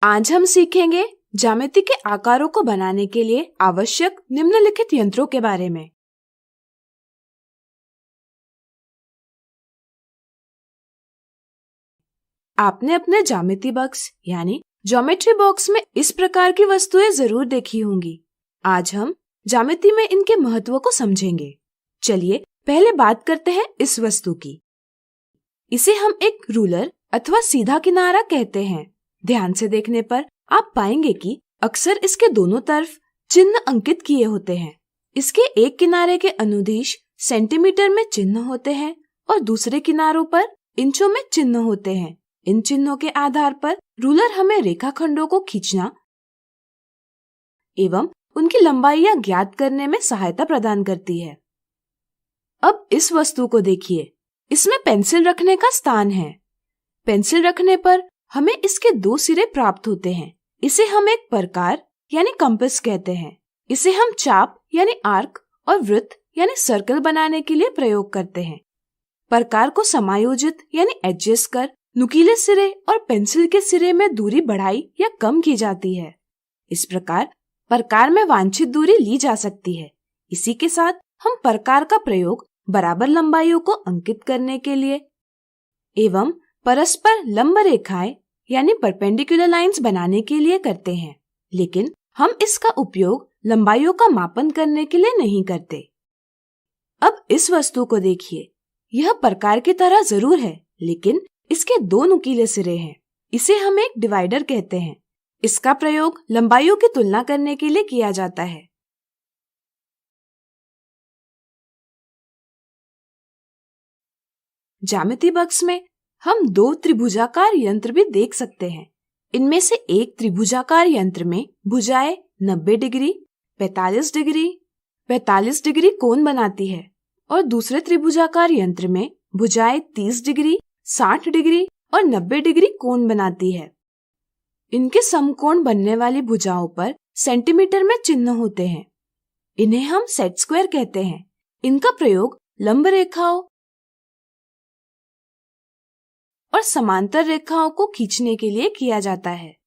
आज हम सीखेंगे ज्यामिति के आकारों को बनाने के लिए आवश्यक निम्नलिखित यंत्रों के बारे में। आपने अपने ज्यामिति बॉक्स यानी ज्योमेट्री बॉक्स में इस प्रकार की वस्तुएं जरूर देखी होंगी। आज हम ज्यामिति में इनके महत्व को समझेंगे। चलिए पहले बात करते हैं इस वस्तु की। इसे हम एक रूलर अथवा सीधा किनारा कहते हैं। ध्यान से देखने पर आप पाएंगे कि अक्सर इसके दोनों तरफ चिन्ह अंकित किए होते हैं। इसके एक किनारे के अनुदिश सेंटीमीटर में चिन्ह होते हैं और दूसरे किनारों पर इंचों में चिन्ह होते हैं। इन चिन्हों के आधार पर रूलर हमें रेखाखंडों को खींचना एवं उनकी लंबाइयां ज्ञात करने में सहायता प्रदान करती है। अब इस वस्तु को देखिए। इसमें पेंसिल रखने का स्थान है। पेंसिल रखने पर हमें इसके दो सिरे प्राप्त होते हैं। इसे हम एक प्रकार यानी कंपास कहते हैं। इसे हम चाप यानी आर्क और वृत्त यानी सर्कल बनाने के लिए प्रयोग करते हैं। प्रकार को समायोजित यानी एडजस्ट कर नुकीले सिरे और पेंसिल के सिरे में दूरी बढ़ाई या कम की जाती है। इस प्रकार में वांछित दूरी ली जा सकती है। इसी के साथ हम प्रकार का प्रयोग बराबर लंबाइयों को अंकित करने के लिए एवं परस्पर लंब रेखाएं यानी परपेंडिकुलर लाइंस बनाने के लिए करते हैं, लेकिन हम इसका उपयोग लंबाइयों का मापन करने के लिए नहीं करते। अब इस वस्तु को देखिए। यह प्रकार की तरह जरूर है, लेकिन इसके दो नुकीले सिरे हैं। इसे हम एक डिवाइडर कहते हैं। इसका प्रयोग लंबाइयों की तुलना करने के लिए किया जाता है। ज्यामिति बॉक्स में हम दो त्रिभुजाकार यंत्र भी देख सकते हैं। इनमें से एक त्रिभुजाकार यंत्र में भुजाएं 90 डिग्री, 45 डिग्री कोण बनाती है और दूसरे त्रिभुजाकार यंत्र में भुजाएं 30 डिग्री, 60 डिग्री और 90 डिग्री कोण बनाती है। इनके समकोण बनने वाली भुजाओं पर सेंटीमीटर में चिन्ह होते हैं। इन्हें हम सेट स्क्वायर कहते हैं। इनका प्रयोग लंब रेखाओं और समांतर रेखाओं को खींचने के लिए किया जाता है।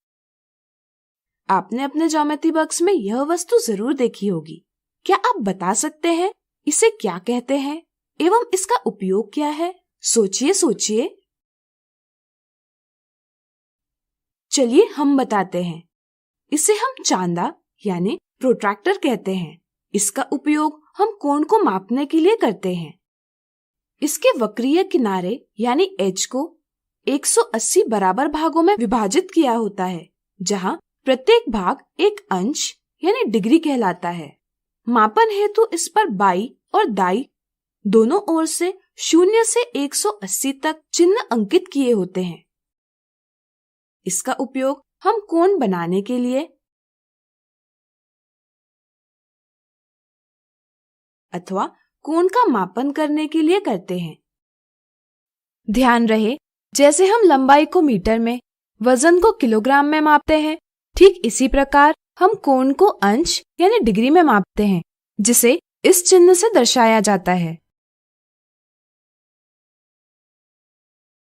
आपने अपने ज्योमेट्री बॉक्स में यह वस्तु जरूर देखी होगी। क्या आप बता सकते हैं इसे क्या कहते हैं एवं इसका उपयोग क्या है? सोचिए। चलिए हम बताते हैं। इसे हम चांदा यानी प्रोट्रैक्टर कहते हैं। इसका उपयोग हम कोण को मापने के लिए करते हैं। इसके वक्रीय किनारे यानी एज को 180 बराबर भागों में विभाजित किया होता है, जहां प्रत्येक भाग एक अंश यानी डिग्री कहलाता है। मापन हेतु इस पर बाई और दाई दोनों ओर से 0 से 180 तक चिन्ह अंकित किए होते हैं। इसका उपयोग हम कोण बनाने के लिए अथवा कोण का मापन करने के लिए करते हैं। ध्यान रहे, जैसे हम लंबाई को मीटर में, वजन को किलोग्राम में मापते हैं, ठीक इसी प्रकार हम कोण को अंश यानी डिग्री में मापते हैं, जिसे इस चिन्ह से दर्शाया जाता है।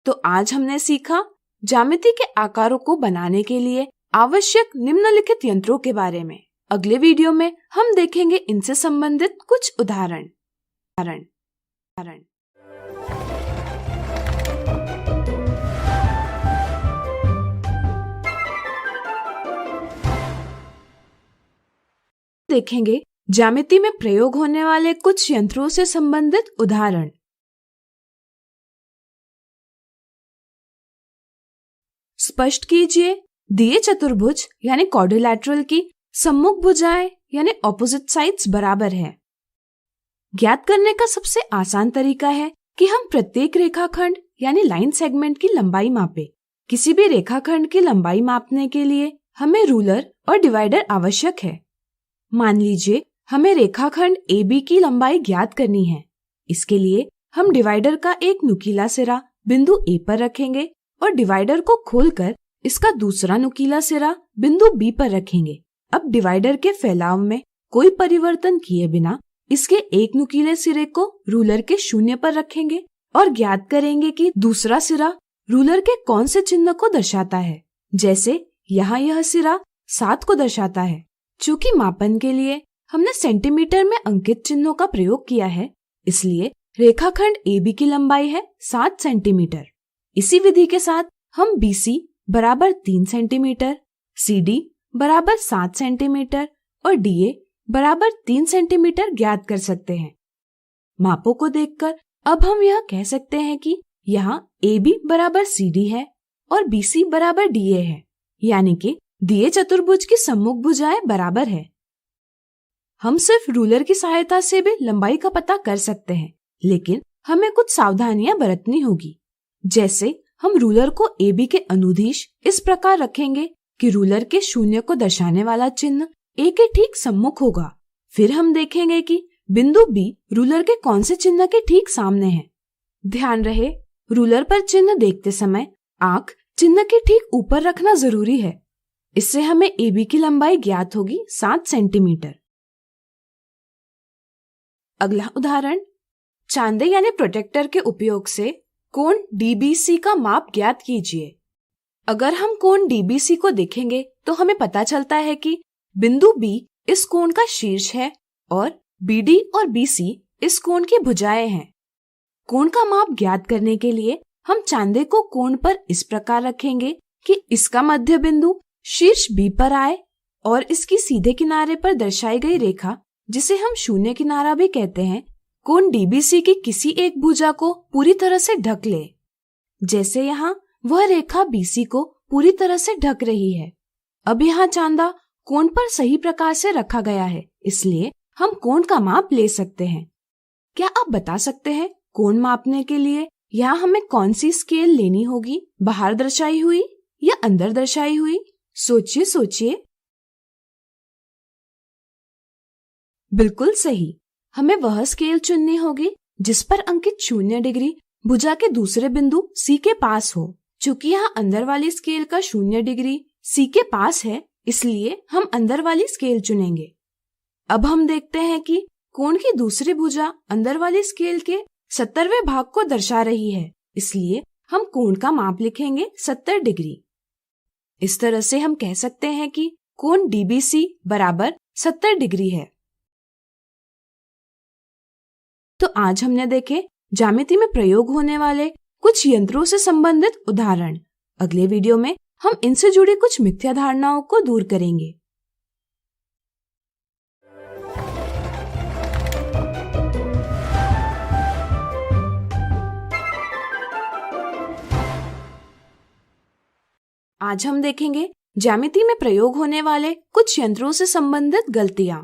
तो आज हमने सीखा ज्यामिति के आकारों को बनाने के लिए आवश्यक निम्नलिखित यंत्रों के बारे में। अगले वीडियो में हम देखेंगे इनसे संबंधित कुछ उदाहरण। देखेंगे ज्यामिति में प्रयोग होने वाले कुछ यंत्रों से संबंधित उदाहरण। स्पष्ट कीजिए, दिए चतुर्भुज यानी क्वाड्रिलैटरल की सम्मुख भुजाएं यानी ऑपोजिट साइड्स बराबर है। ज्ञात करने का सबसे आसान तरीका है कि हम प्रत्येक रेखाखंड यानी लाइन सेगमेंट की लंबाई मापें। किसी भी रेखाखंड की लंबाई मापने के लिए हमें रूलर और डिवाइडर आवश्यक है। मान लीजिए हमें रेखाखंड AB की लंबाई ज्ञात करनी है। इसके लिए हम डिवाइडर का एक नुकीला सिरा बिंदु A पर रखेंगे और डिवाइडर को खोलकर इसका दूसरा नुकीला सिरा बिंदु B पर रखेंगे। अब डिवाइडर के फैलाव में कोई परिवर्तन किए बिना इसके एक नुकीले सिरे को रूलर के 0 पर रखेंगे और ज्ञात करेंगे कि दूसरा सिरा रूलर के कौन से चिन्ह को दर्शाता है। जैसे यहाँ यह सिरा 7 को दर्शाता है। चूंकि मापन के लिए हमने सेंटीमीटर में अंकित चिन्हों का प्रयोग किया है, इसलिए रेखाखंड AB की लंबाई है 7 सेंटीमीटर। इसी विधि के साथ हम BC बराबर 3 सेंटीमीटर, CD बराबर 7 सेंटीमीटर और DA बराबर 3 सेंटीमीटर ज्ञात कर सकते हैं। मापों को देखकर अब हम यह कह सकते हैं कि यहाँ AB बराबर CD है और BC बराबर DA है, यानी कि दिए चतुर्भुज की सम्मुख भुजाएं बराबर है। हम सिर्फ रूलर की सहायता से भी लंबाई का पता कर सकते हैं, लेकिन हमें कुछ सावधानियां बरतनी होगी। जैसे हम रूलर को AB के अनुदिश इस प्रकार रखेंगे कि रूलर के शून्य को दर्शाने वाला चिन्ह A के ठीक सम्मुख होगा। फिर हम देखेंगे कि बिंदु B रूलर के कौन से चिन्ह के ठीक सामने है। ध्यान रहे, रूलर पर चिन्ह देखते समय आंख चिन्ह के ठीक ऊपर रखना जरूरी है। इससे हमें AB की लंबाई ज्ञात होगी 7 सेंटीमीटर। अगला उदाहरण, चांदे यानी प्रोटेक्टर के उपयोग से कोण DBC का माप ज्ञात कीजिए। अगर हम कोण DBC को देखेंगे तो हमें पता चलता है कि बिंदु B इस कोण का शीर्ष है और BD और BC इस कोण की भुजाएं हैं। कोण का माप ज्ञात करने के लिए हम चांदे को कोण पर इस प्रकार रखेंगे कि इसका मध्य बिंदु शीर्ष B पर आए और इसकी सीधे किनारे पर दर्शाई गई रेखा, जिसे हम शून्य किनारा भी कहते हैं, कोण DBC की किसी एक भुजा को पूरी तरह से ढक ले। जैसे यहाँ वह रेखा BC को पूरी तरह से ढक रही है। अब यहाँ चांदा कोण पर सही प्रकार से रखा गया है, इसलिए हम कोण का माप ले सकते हैं। क्या आप बता सकते हैं कोण मापने के लिए यहाँ हमें कौन सी स्केल लेनी होगी, बाहर दर्शाई हुई या अंदर दर्शाई हुई? सोचिए सोचिए। बिल्कुल सही, हमें वह स्केल चुननी होगी जिस पर अंकित 0 डिग्री भुजा के दूसरे बिंदु C के पास हो। चूंकि यहाँ अंदर वाली स्केल का 0 डिग्री C के पास है, इसलिए हम अंदर वाली स्केल चुनेंगे। अब हम देखते हैं कि कोण की दूसरी भुजा अंदर वाली स्केल के 70वें भाग को दर्शा रही है, इसलिए हम कोण का माप लिखेंगे 70 डिग्री। इस तरह से हम कह सकते हैं कि कोण DBC बराबर 70 डिग्री है। तो आज हमने देखे ज्यामिति में प्रयोग होने वाले कुछ यंत्रों से संबंधित उदाहरण। अगले वीडियो में हम इनसे जुड़ी कुछ मिथ्या धारणाओं को दूर करेंगे। आज हम देखेंगे ज्यामिति में प्रयोग होने वाले कुछ यंत्रों से संबंधित गलतियां।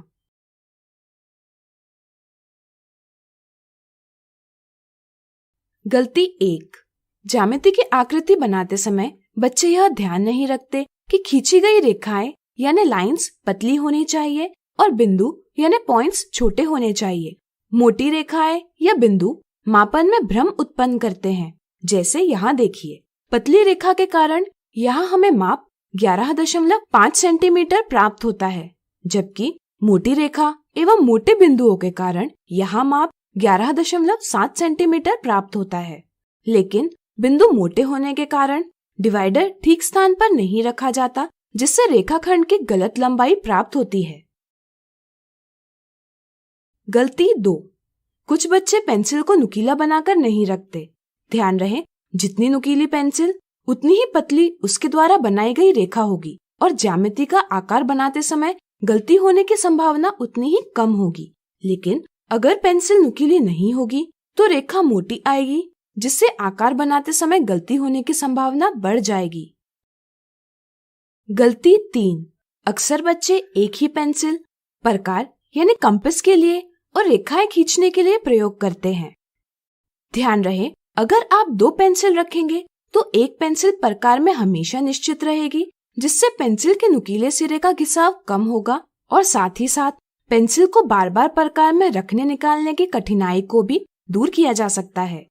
गलती 1, ज्यामिति की आकृति बनाते समय बच्चे यह ध्यान नहीं रखते कि खींची गई रेखाएं यानी लाइंस पतली होनी चाहिए और बिंदु यानी पॉइंट्स छोटे होने चाहिए। मोटी रेखाएं या बिंदु मापन में भ्रम उत्पन्न करते हैं। जैसे यहाँ देखिए, पतली रेखा के कारण यहाँ हमें माप 11.5 सेंटीमीटर प्राप्त होता है, जबकि मोटी रेखा एवं मोटे बिंदुओं के कारण यहाँ माप 11.7 सेंटीमीटर प्राप्त होता है। लेकिन बिंदु मोटे होने के कारण डिवाइडर ठीक स्थान पर नहीं रखा जाता, जिससे रेखाखंड की गलत लंबाई प्राप्त होती है। गलती 2, कुछ बच्चे पेंसिल को नुकीला बनाकर नहीं रखते। ध्यान रहे, जितनी नुकीली पेंसिल उतनी ही पतली उसके द्वारा बनाई गई रेखा होगी और ज्यामिति का आकार बनाते समय गलती होने की संभावना उतनी ही कम होगी। लेकिन अगर पेंसिल नुकीली नहीं होगी तो रेखा मोटी आएगी, जिससे आकार बनाते समय गलती होने की संभावना बढ़ जाएगी। गलती 3, अक्सर बच्चे एक ही पेंसिल प्रकार यानी कंपास के लिए और रेखाएं खींचने के लिए प्रयोग करते हैं। ध्यान रहे, अगर आप 2 पेंसिल रखेंगे तो एक पेंसिल प्रकार में हमेशा निश्चित रहेगी, जिससे पेंसिल के नुकीले सिरे का घिसाव कम होगा और साथ ही साथ पेंसिल को बार बार प्रकार में रखने निकालने की कठिनाई को भी दूर किया जा सकता है।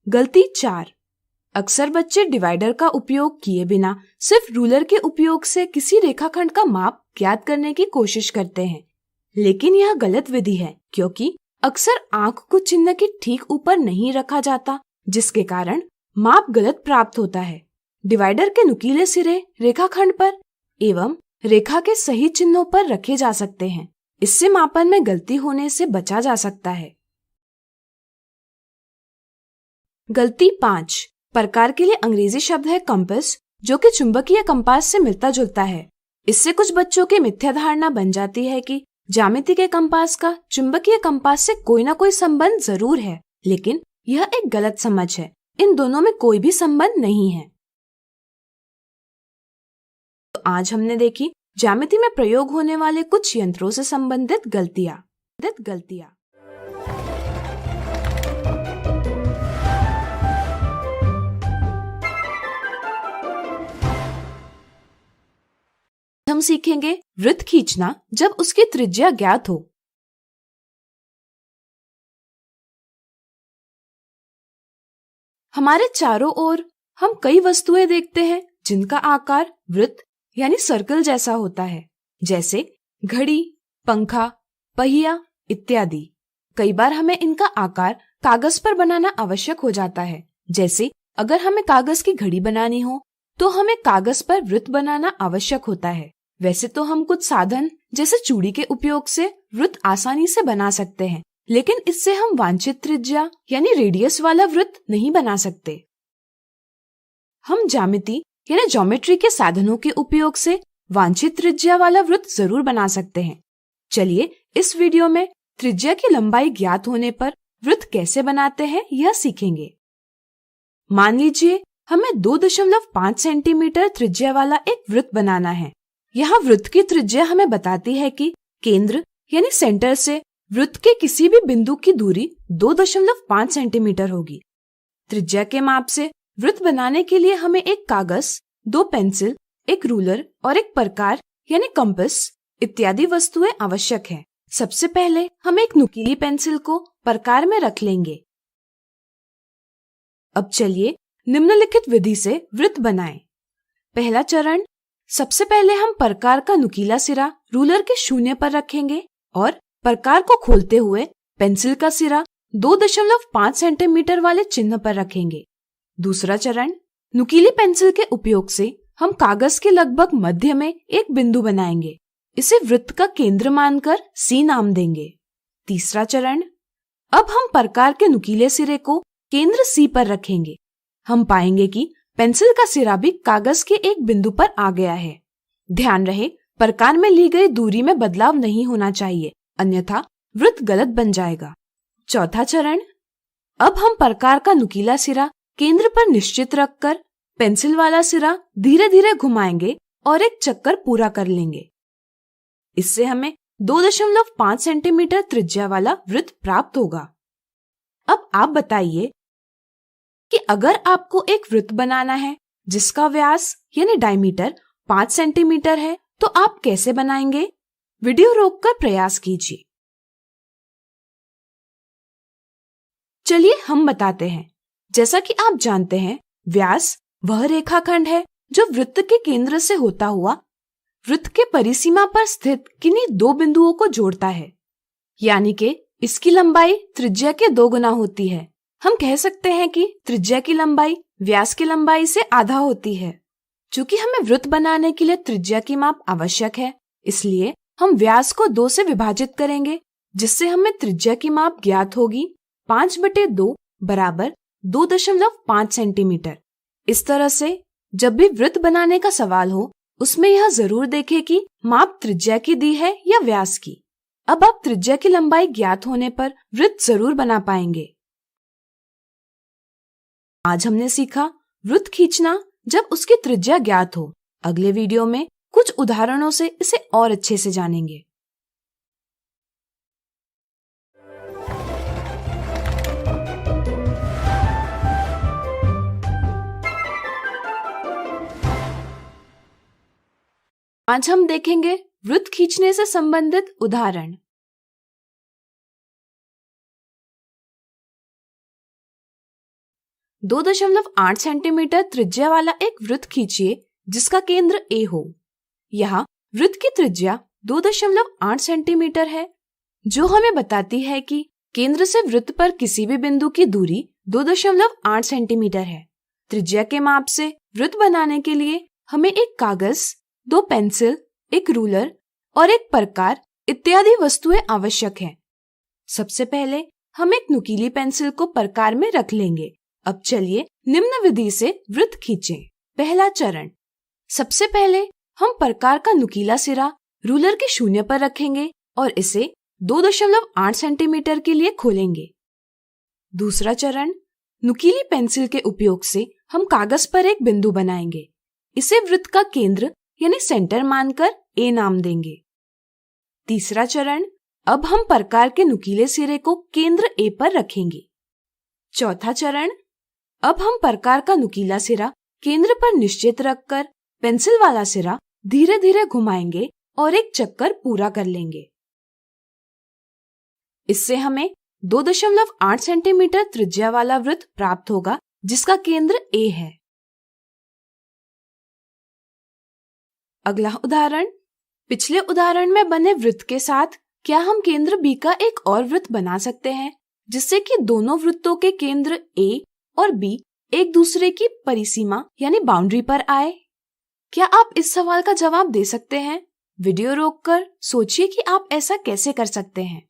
गलती 4, अक्सर बच्चे डिवाइडर का उपयोग किए बिना सिर्फ रूलर के उपयोग से किसी रेखाखंड का माप ज्ञात करने की कोशिश करते हैं। लेकिन यह गलत विधि है, क्योंकि अक्सर आंख को चिन्ह के ठीक ऊपर नहीं रखा जाता, जिसके कारण माप गलत प्राप्त होता है। डिवाइडर के नुकीले सिरे रेखाखंड पर एवं रेखा के सही चिन्हों पर रखे जा सकते हैं। इससे मापन में गलती होने से बचा जा सकता है। गलती 5। प्रकार के लिए अंग्रेजी शब्द है कंपास, जो कि चुंबकीय कंपास से मिलता जुलता है। इससे कुछ बच्चों की मिथ्या धारणा बन जाती है कि ज्यामिति के कंपास का चुंबकीय कंपास से कोई ना कोई संबंध जरूर है, लेकिन यह एक गलत समझ है। इन दोनों में कोई भी संबंध नहीं है। तो आज हमने देखी ज्यामिति में प्रयोग होने वाले कुछ यंत्रों से संबंधित गलतियां। हम सीखेंगे वृत्त खींचना जब उसकी त्रिज्या ज्ञात हो। हमारे चारों ओर हम कई वस्तुएं देखते हैं जिनका आकार वृत्त यानी सर्कल जैसा होता है, जैसे घड़ी, पंखा, पहिया इत्यादि। कई बार हमें इनका आकार कागज पर बनाना आवश्यक हो जाता है। जैसे अगर हमें कागज की घड़ी बनानी हो तो हमें कागज पर वृत्त बनाना आवश्यक होता है। वैसे तो हम कुछ साधन जैसे चूड़ी के उपयोग से वृत्त आसानी से बना सकते हैं, लेकिन इससे हम वांछित त्रिज्या यानी रेडियस वाला वृत्त नहीं बना सकते। हम ज्यामिति यानी ज्योमेट्री के साधनों के उपयोग से वांछित त्रिज्या वाला वृत्त जरूर बना सकते हैं। चलिए इस वीडियो में त्रिज्या की लंबाई ज्ञात होने पर वृत्त कैसे बनाते हैं यह सीखेंगे। मान लीजिए हमें 2.5 सेंटीमीटर त्रिज्या वाला एक वृत्त बनाना है। यहाँ वृत्त की त्रिज्या हमें बताती है कि केंद्र यानी सेंटर से वृत्त के किसी भी बिंदु की दूरी 2.5 सेंटीमीटर होगी। त्रिज्या के माप से वृत्त बनाने के लिए हमें एक कागज, 2 पेंसिल, एक रूलर और एक प्रकार यानी कंपास इत्यादि वस्तुएं आवश्यक हैं। सबसे पहले हम एक नुकीली पेंसिल को प्रकार में रख लेंगे। अब चलिए निम्नलिखित विधि से वृत्त बनाएं। पहला चरण, सबसे पहले हम प्रकार का नुकीला सिरा रूलर के शून्य पर रखेंगे और प्रकार को खोलते हुए पेंसिल का सिरा 2.5 सेंटीमीटर वाले चिन्ह पर रखेंगे। दूसरा चरण, नुकीली पेंसिल के उपयोग से हम कागज के लगभग मध्य में एक बिंदु बनाएंगे। इसे वृत्त का केंद्र मानकर C नाम देंगे। तीसरा चरण, अब हम प्रकार के नुकीले सिरे को केंद्र C पर रखेंगे। हम पाएंगे कि पेंसिल का सिरा भी कागज के एक बिंदु पर आ गया है। ध्यान रहे प्रकार में ली गई दूरी में बदलाव नहीं होना चाहिए, अन्यथा वृत्त गलत बन जाएगा। चौथा चरण, अब हम प्रकार का नुकीला सिरा केंद्र पर निश्चित रखकर पेंसिल वाला सिरा धीरे धीरे घुमाएंगे और एक चक्कर पूरा कर लेंगे। इससे हमें 2.5 सेंटीमीटर त्रिज्या वाला वृत्त प्राप्त होगा। अब आप बताइए कि अगर आपको एक वृत्त बनाना है जिसका व्यास यानी डायमीटर 5 सेंटीमीटर है तो आप कैसे बनाएंगे? वीडियो रोककर प्रयास कीजिए। चलिए हम बताते हैं। जैसा कि आप जानते हैं, व्यास वह रेखाखंड है जो वृत्त के केंद्र से होता हुआ वृत्त के परिसीमा पर स्थित किन्हीं 2 बिंदुओं को जोड़ता है, यानी कि इसकी लंबाई त्रिज्या के 2 गुना होती है। हम कह सकते हैं कि त्रिज्या की लंबाई व्यास की लंबाई से आधा होती है। चूंकि हमें वृत्त बनाने के लिए त्रिज्या की माप आवश्यक है, इसलिए हम व्यास को 2 से विभाजित करेंगे, जिससे हमें त्रिज्या की माप ज्ञात होगी 5/2 बराबर 2.5 सेंटीमीटर। इस तरह से जब भी वृत्त बनाने का सवाल हो उसमें यह जरूर देखें कि माप त्रिज्या की दी है या व्यास की। अब आप त्रिज्या की लंबाई ज्ञात होने पर वृत्त जरूर बना पाएंगे। आज हमने सीखा वृत्त खींचना जब उसकी त्रिज्या ज्ञात हो। अगले वीडियो में कुछ उदाहरणों से इसे और अच्छे से जानेंगे। आज हम देखेंगे वृत्त खींचने से संबंधित उदाहरण। दो 2.8 सेंटीमीटर त्रिज्या वाला एक वृत्त खींचिए जिसका केंद्र A हो। यहाँ वृत्त की त्रिज्या 2.8 सेंटीमीटर है, जो हमें बताती है कि केंद्र से वृत्त पर किसी भी बिंदु की दूरी 2.8 सेंटीमीटर है। त्रिज्या के माप से वृत्त बनाने के लिए हमें एक कागज, 2 पेंसिल, एक रूलर और एक प्रकार इत्यादि वस्तुएं आवश्यक हैं। सबसे पहले हम एक नुकीली पेंसिल को प्रकार में रख लेंगे। अब चलिए निम्न विधि से वृत्त खींचें। पहला चरण, सबसे पहले हम प्रकार का नुकीला सिरा रूलर के शून्य पर रखेंगे और इसे 2.8 सेंटीमीटर के लिए खोलेंगे। दूसरा चरण, नुकीली पेंसिल के उपयोग से हम कागज पर एक बिंदु बनाएंगे। इसे वृत्त का केंद्र यानी सेंटर मानकर ए नाम देंगे। तीसरा चरण, अब हम प्रकार के नुकीले सिरे को केंद्र ए पर रखेंगे। चौथा चरण, अब हम प्रकार का नुकीला सिरा केंद्र पर निश्चित रखकर पेंसिल वाला सिरा धीरे धीरे घुमाएंगे और एक चक्कर पूरा कर लेंगे। इससे हमें 2.8 सेंटीमीटर त्रिज्या वाला वृत्त प्राप्त होगा जिसका केंद्र ए है। अगला उदाहरण, पिछले उदाहरण में बने वृत्त के साथ क्या हम केंद्र बी का एक और वृत्त बना सकते हैं जिससे कि दोनों वृत्तों के केंद्र ए और बी एक दूसरे की परिसीमा यानी बाउंड्री पर आए? क्या आप इस सवाल का जवाब दे सकते हैं? वीडियो रोककर सोचिए कि आप ऐसा कैसे कर सकते हैं।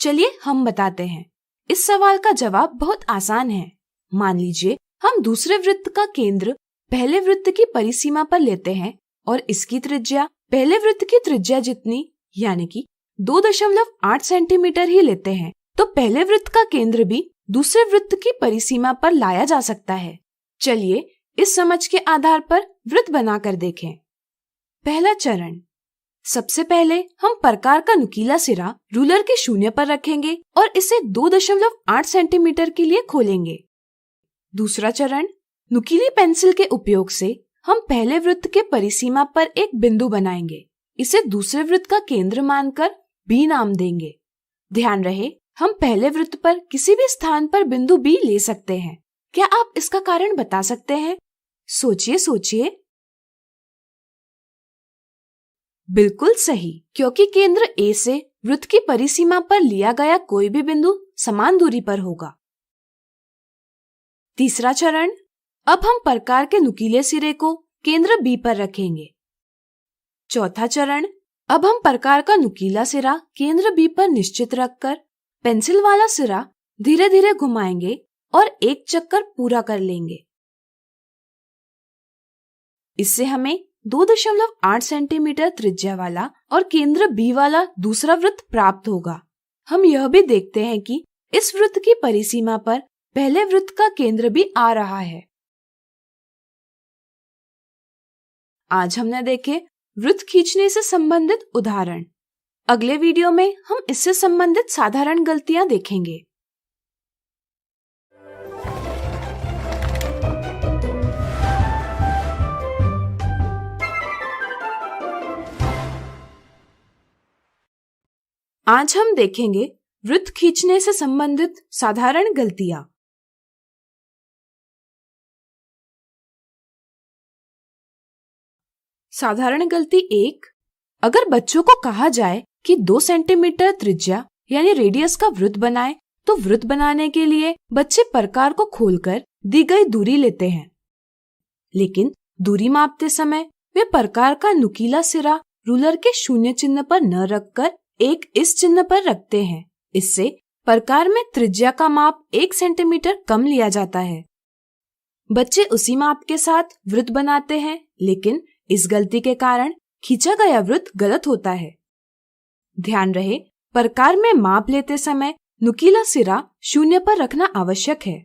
चलिए हम बताते हैं। इस सवाल का जवाब बहुत आसान है। मान लीजिए हम दूसरे वृत्त का केंद्र पहले वृत्त की परिसीमा पर लेते हैं और इसकी त्रिज्या पहले वृत्त की त्रिज्या जितनी यानी कि 2.8 सेंटीमीटर ही लेते हैं, तो पहले वृत्त का केंद्र भी दूसरे वृत्त की परिसीमा पर लाया जा सकता है। चलिए इस समझ के आधार पर वृत्त बनाकर देखें। पहला चरण, सबसे पहले हम प्रकार का नुकीला सिरा रूलर के शून्य पर रखेंगे और इसे 2.8 सेंटीमीटर के लिए खोलेंगे। दूसरा चरण, नुकीली पेंसिल के उपयोग से हम पहले वृत्त के परिसीमा पर एक बिंदु बनाएंगे। इसे दूसरे वृत्त का केंद्र मानकर बी नाम देंगे। ध्यान रहे हम पहले वृत्त पर किसी भी स्थान पर बिंदु बी ले सकते हैं। क्या आप इसका कारण बता सकते हैं? सोचिए सोचिए। बिल्कुल सही, क्योंकि केंद्र ए से वृत्त की परिसीमा पर लिया गया कोई भी बिंदु समान दूरी पर होगा। तीसरा चरण, अब हम प्रकार के नुकीले सिरे को केंद्र बी पर रखेंगे। चौथा चरण, अब हम प्रकार का नुकीला सिरा केंद्र बी पर निश्चित रखकर पेंसिल वाला सिरा धीरे धीरे घुमाएंगे और एक चक्कर पूरा कर लेंगे। इससे हमें 2.8 सेंटीमीटर त्रिज्या वाला और केंद्र बी वाला दूसरा वृत्त प्राप्त होगा। हम यह भी देखते हैं कि इस वृत्त की परिसीमा पर पहले वृत्त का केंद्र भी आ रहा है। आज हमने देखे वृत्त खींचने से संबंधित उदाहरण। अगले वीडियो में हम इससे संबंधित साधारण गलतियां देखेंगे। आज हम देखेंगे वृत्त खींचने से संबंधित साधारण गलतियां। साधारण गलती 1, अगर बच्चों को कहा जाए कि 2 सेंटीमीटर त्रिज्या यानी रेडियस का वृत्त बनाए, तो वृत्त बनाने के लिए बच्चे प्रकार को खोलकर दी गई दूरी लेते हैं, लेकिन दूरी मापते समय वे प्रकार का नुकीला सिरा रूलर के शून्य चिन्ह पर न रखकर एक इस चिन्ह पर रखते हैं। इससे प्रकार में त्रिज्या का माप 1 सेंटीमीटर कम लिया जाता है। बच्चे उसी माप के साथ वृत्त बनाते हैं, लेकिन इस गलती के कारण खींचा गया वृत्त गलत होता है। ध्यान रहे प्रकार में माप लेते समय नुकीला सिरा शून्य पर रखना आवश्यक है।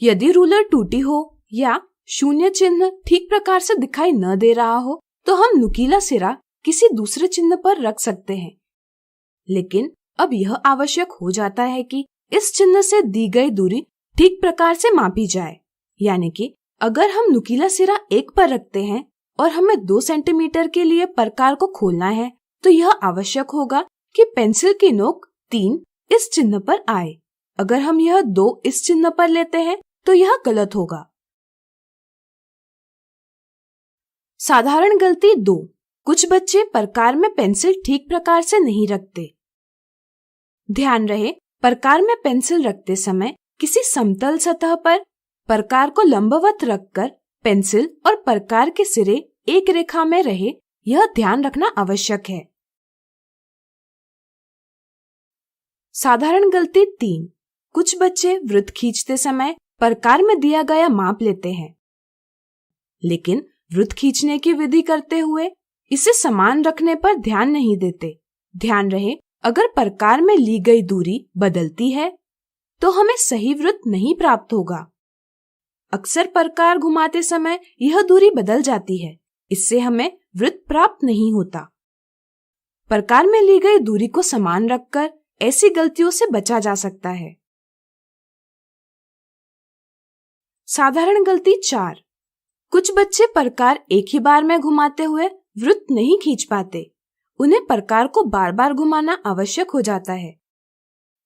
यदि रूलर टूटी हो या शून्य चिन्ह ठीक प्रकार से दिखाई न दे रहा हो, तो हम नुकीला सिरा किसी दूसरे चिन्ह पर रख सकते हैं, लेकिन अब यह आवश्यक हो जाता है कि इस चिन्ह से दी गई दूरी ठीक प्रकार से मापी जाए। यानी कि अगर हम नुकीला सिरा 1 पर रखते हैं और हमें 2 सेंटीमीटर के लिए प्रकार को खोलना है, तो यह आवश्यक होगा कि पेंसिल की नोक 3 इस चिन्ह पर आए। अगर हम यह 2 इस चिन्ह पर लेते हैं तो यह गलत होगा। साधारण गलती 2, कुछ बच्चे प्रकार में पेंसिल ठीक प्रकार से नहीं रखते। ध्यान रहे प्रकार में पेंसिल रखते समय किसी समतल सतह पर प्रकार को लंबवत रखकर पेंसिल और प्रकार के सिरे एक रेखा में रहे, यह ध्यान रखना आवश्यक है। साधारण गलती 3। कुछ बच्चे वृत्त खींचते समय प्रकार में दिया गया माप लेते हैं, लेकिन वृत्त खींचने की विधि करते हुए इसे समान रखने पर ध्यान नहीं देते। ध्यान रहे, अगर प्रकार में ली गई दूरी बदलती है तो हमें सही वृत्त नहीं प्राप्त होगा। अक्सर प्रकार घुमाते समय यह दूरी बदल जाती है, इससे हमें वृत्त प्राप्त नहीं होता। प्रकार में ली गई दूरी को समान रखकर ऐसी गलतियों से बचा जा सकता है। साधारण गलती 4। कुछ बच्चे प्रकार एक ही बार में घुमाते हुए वृत्त नहीं खींच पाते। उन्हें प्रकार को बार बार घुमाना आवश्यक हो जाता है।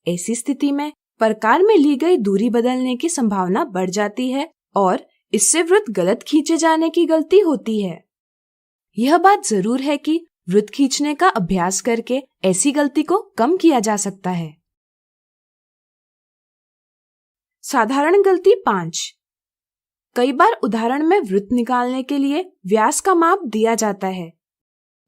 ऐसी स्थिति में प्रकार में ली गई दूरी बदलने की संभावना बढ़ जाती है और इससे वृत्त गलत खींचे जाने की गलती होती है। यह बात जरूर है कि वृत्त खींचने का अभ्यास करके ऐसी गलती को कम किया जा सकता है। साधारण गलती 5। कई बार उदाहरण में वृत्त निकालने के लिए व्यास का माप दिया जाता है,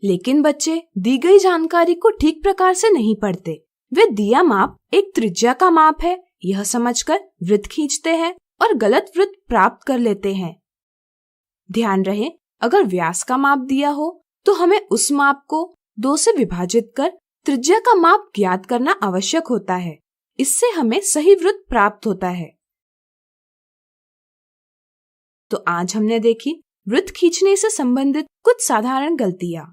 लेकिन बच्चे दी गई जानकारी को ठीक प्रकार से नहीं पढ़ते। वे दिया माप एक त्रिज्या का माप है यह समझकर वृत्त खींचते हैं और गलत वृत्त प्राप्त कर लेते हैं। ध्यान रहे, अगर व्यास का माप दिया हो तो हमें उस माप को 2 से विभाजित कर त्रिज्या का माप ज्ञात करना आवश्यक होता है। इससे हमें सही वृत्त प्राप्त होता है। तो आज हमने देखी वृत्त खींचने से संबंधित कुछ साधारण गलतियां।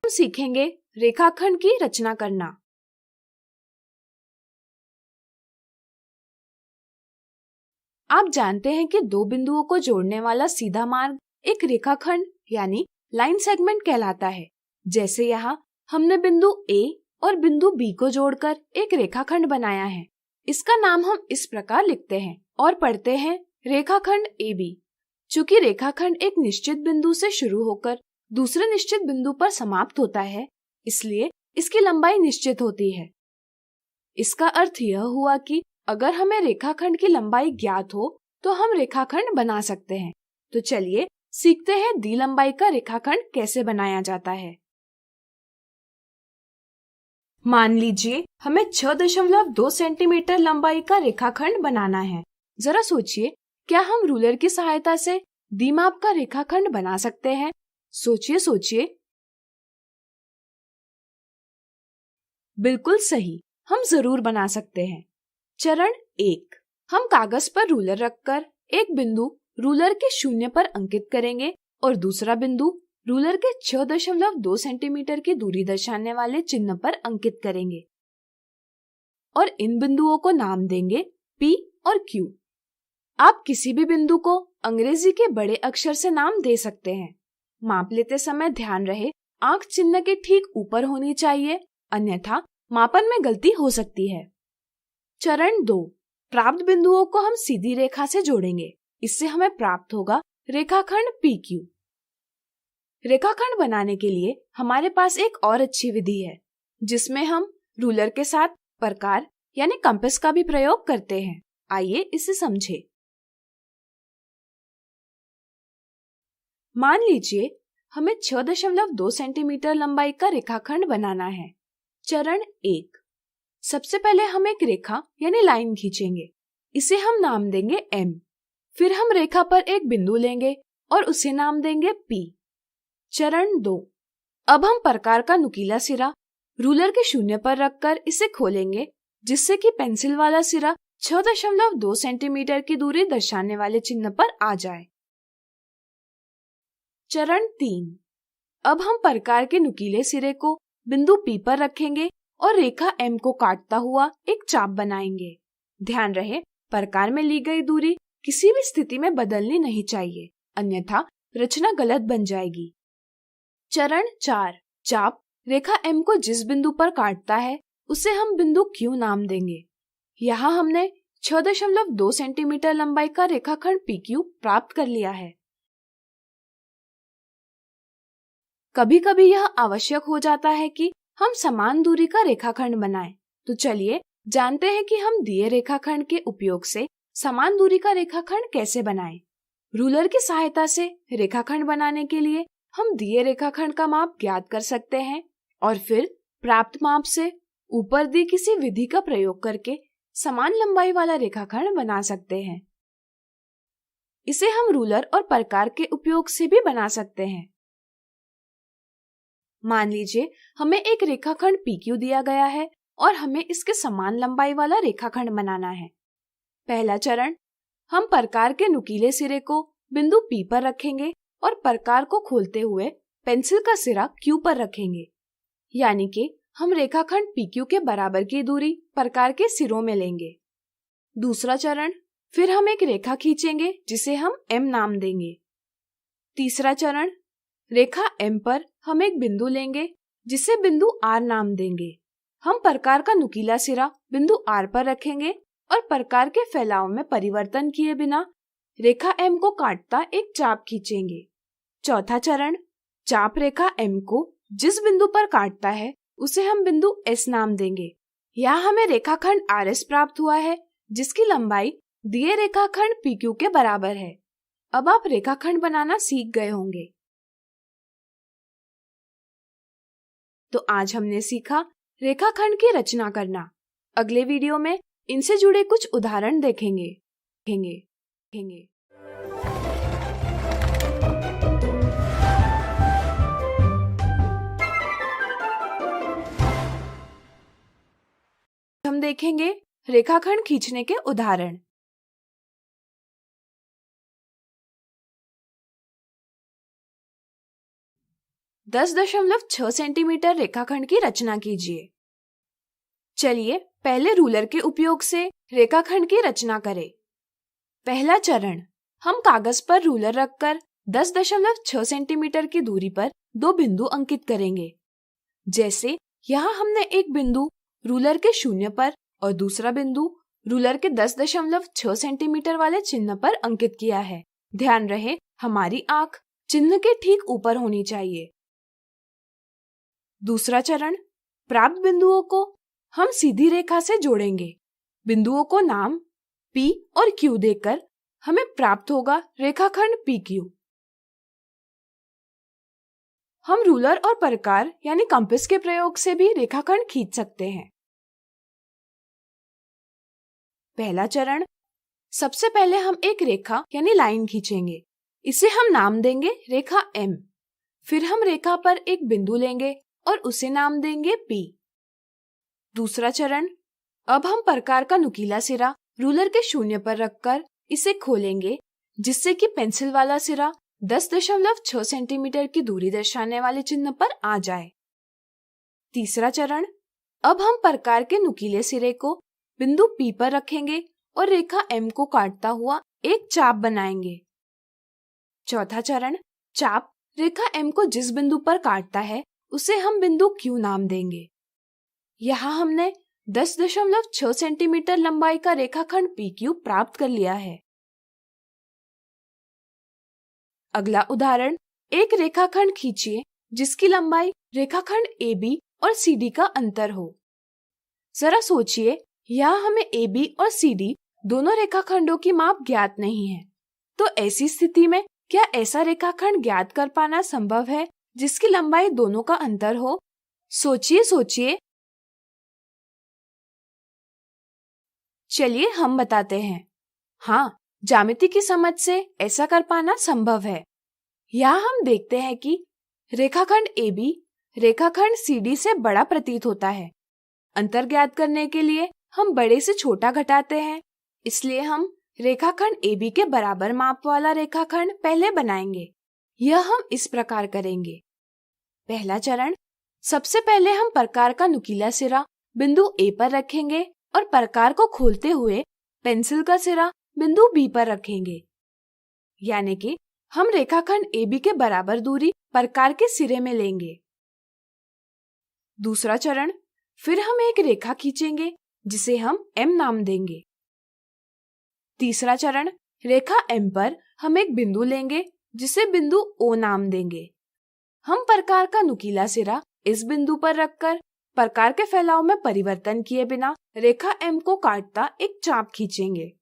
हम सीखेंगे रेखाखंड की रचना करना। आप जानते हैं कि 2 बिंदुओं को जोड़ने वाला सीधा मार्ग एक रेखाखंड यानी लाइन सेगमेंट कहलाता है। जैसे यहाँ हमने बिंदु A और बिंदु B को जोड़कर एक रेखाखंड बनाया है। इसका नाम हम इस प्रकार लिखते हैं और पढ़ते हैं रेखाखंड AB। चूंकि रेखाखंड एक निश्चित बिंदु से शुरू होकर दूसरे निश्चित बिंदु पर समाप्त होता है, इसलिए इसकी लंबाई निश्चित होती है। इसका अर्थ यह हुआ कि अगर हमें रेखाखंड की लंबाई ज्ञात हो तो हम रेखाखंड बना सकते हैं। तो चलिए सीखते हैं दी लंबाई का रेखाखंड कैसे बनाया जाता है। मान लीजिए हमें 6.2 सेंटीमीटर लंबाई का रेखाखंड बनाना है। जरा सोचिए, क्या हम रूलर की सहायता से दी माप का रेखाखंड बना सकते हैं? सोचिए। बिल्कुल सही, हम जरूर बना सकते हैं। चरण 1, हम कागज पर रूलर रखकर एक बिंदु रूलर के 0 पर अंकित करेंगे और दूसरा बिंदु रूलर के 6.2 सेंटीमीटर की दूरी दर्शाने वाले चिन्ह पर अंकित करेंगे और इन बिंदुओं को नाम देंगे P और Q। आप किसी भी बिंदु को अंग्रेजी के बड़े अक्षर से नाम दे सकते हैं। माप लेते समय ध्यान रहे, आंख चिन्ह के ठीक ऊपर होनी चाहिए, अन्यथा मापन में गलती हो सकती है। चरण 2, प्राप्त बिंदुओं को हम सीधी रेखा से जोड़ेंगे। इससे हमें प्राप्त होगा रेखाखंड PQ। रेखाखंड बनाने के लिए हमारे पास एक और अच्छी विधि है, जिसमें हम रूलर के साथ प्रकार यानी कंपास का भी प्रयोग करते हैं। आइए इसे समझें। मान लीजिए हमें 6.2 सेंटीमीटर लंबाई का रेखाखंड बनाना है। चरण 1, सबसे पहले हम एक रेखा यानी लाइन खींचेंगे। इसे हम नाम देंगे M। फिर हम रेखा पर एक बिंदु लेंगे और उसे नाम देंगे P। चरण 2, अब हम प्रकार का नुकीला सिरा रूलर के 0 पर रखकर इसे खोलेंगे, जिससे कि पेंसिल वाला सिरा 6.2 सेंटीमीटर की दूरी दर्शाने वाले चिन्ह पर आ जाए। चरण 3, अब हम प्रकार के नुकीले सिरे को बिंदु P पर रखेंगे और रेखा M को काटता हुआ एक चाप बनाएंगे। ध्यान रहे, प्रकार में ली गई दूरी किसी भी स्थिति में बदलनी नहीं चाहिए, अन्यथा रचना गलत बन जाएगी। चरण 4, चाप रेखा M को जिस बिंदु पर काटता है उसे हम बिंदु Q नाम देंगे। यहाँ हमने 6.2 सेंटीमीटर लंबाई का रेखाखंड PQ प्राप्त कर लिया है। कभी कभी यह आवश्यक हो जाता है कि हम समान दूरी का रेखाखंड बनाएं। तो चलिए जानते हैं कि हम दिए रेखाखंड के उपयोग से समान दूरी का रेखाखंड कैसे बनाएं। रूलर की सहायता से रेखाखंड बनाने के लिए हम दिए रेखाखंड का माप ज्ञात कर सकते हैं और फिर प्राप्त माप से ऊपर दी किसी विधि का प्रयोग करके समान लंबाई वाला रेखाखंड बना सकते हैं। इसे हम रूलर और प्रकार के उपयोग से भी बना सकते हैं। मान लीजिए हमें एक रेखाखंड PQ दिया गया है और हमें इसके समान लंबाई वाला रेखाखंड बनाना है। पहला चरण, हम प्रकार के नुकीले सिरे को बिंदु P पर रखेंगे और प्रकार को खोलते हुए पेंसिल का सिरा Q पर रखेंगे, यानी कि हम रेखाखंड PQ के बराबर की दूरी प्रकार के सिरों में लेंगे। दूसरा चरण, फिर हम एक रेखा खींचेंगे जिसे हम M नाम देंगे। तीसरा चरण, रेखा M पर हम एक बिंदु लेंगे जिसे बिंदु R नाम देंगे। हम प्रकार का नुकीला सिरा बिंदु R पर रखेंगे और प्रकार के फैलाव में परिवर्तन किए बिना रेखा M को काटता एक चाप खींचेंगे। चौथा चरण, चाप रेखा M को जिस बिंदु पर काटता है उसे हम बिंदु S नाम देंगे। यहाँ हमें रेखाखंड RS प्राप्त हुआ है जिसकी लंबाई दिए रेखाखंड PQ के बराबर है। अब आप रेखाखंड बनाना सीख गए होंगे। तो आज हमने सीखा रेखाखंड की रचना करना। अगले वीडियो में इनसे जुड़े कुछ उदाहरण देखेंगे। हम देखेंगे रेखाखंड खींचने के उदाहरण। दस 10.6 सेंटीमीटर रेखाखंड की रचना कीजिए। चलिए पहले रूलर के उपयोग से रेखाखंड की रचना करें। पहला चरण, हम कागज पर रूलर रखकर 10.6 सेंटीमीटर की दूरी पर दो बिंदु अंकित करेंगे। जैसे यहाँ हमने एक बिंदु रूलर के 0 पर और दूसरा बिंदु रूलर के 10.6 सेंटीमीटर वाले चिन्ह पर अंकित किया है। ध्यान रहे हमारी आंख चिन्ह के ठीक ऊपर होनी चाहिए। दूसरा चरण, प्राप्त बिंदुओं को हम सीधी रेखा से जोड़ेंगे। बिंदुओं को नाम P और Q देकर हमें प्राप्त होगा रेखाखंड PQ। हम रूलर और प्रकार यानी कंपास के प्रयोग से भी रेखाखंड खींच सकते हैं। पहला चरण, सबसे पहले हम एक रेखा यानी लाइन खींचेंगे। इसे हम नाम देंगे रेखा M। फिर हम रेखा पर एक बिंदु लेंगे और उसे नाम देंगे P। दूसरा चरण, अब हम प्रकार का नुकीला सिरा रूलर के 0 पर रखकर इसे खोलेंगे जिससे कि पेंसिल वाला सिरा 10.6 सेंटीमीटर की दूरी दर्शाने वाले चिन्ह पर आ जाए। तीसरा चरण, अब हम प्रकार के नुकीले सिरे को बिंदु P पर रखेंगे और रेखा M को काटता हुआ एक चाप बनाएंगे। चौथा चरण, चाप रेखा M को जिस बिंदु पर काटता है उसे हम बिंदु Q नाम देंगे। यहाँ हमने 10.6 सेंटीमीटर लंबाई का रेखाखंड PQ प्राप्त कर लिया है। अगला उदाहरण, एक रेखाखंड खींचिए जिसकी लंबाई रेखाखंड AB और CD का अंतर हो। जरा सोचिए, यहाँ हमें AB और CD दोनों रेखाखंडों की माप ज्ञात नहीं है। तो ऐसी स्थिति में क्या ऐसा रेखाखंड ज्ञात कर पाना संभव है जिसकी लंबाई दोनों का अंतर हो? सोचिए। चलिए हम बताते हैं। हाँ, ज्यामिति की समझ से ऐसा कर पाना संभव है। यहाँ हम देखते हैं कि रेखाखंड AB रेखाखंड CD से बड़ा प्रतीत होता है। अंतर ज्ञात करने के लिए हम बड़े से छोटा घटाते हैं, इसलिए हम रेखाखंड AB के बराबर माप वाला रेखाखंड पहले बनाएंगे। यह हम इस प्रकार करेंगे। पहला चरण, सबसे पहले हम प्रकार का नुकीला सिरा बिंदु A पर रखेंगे और प्रकार को खोलते हुए पेंसिल का सिरा बिंदु B पर रखेंगे, यानी कि हम रेखाखंड AB के बराबर दूरी प्रकार के सिरे में लेंगे। दूसरा चरण, फिर हम एक रेखा खींचेंगे जिसे हम M नाम देंगे। तीसरा चरण, रेखा M पर हम एक बिंदु लेंगे जिसे बिंदु O नाम देंगे। हम प्रकार का नुकीला सिरा इस बिंदु पर रखकर प्रकार के फैलाव में परिवर्तन किए बिना रेखा M को काटता एक चाप खींचेंगे।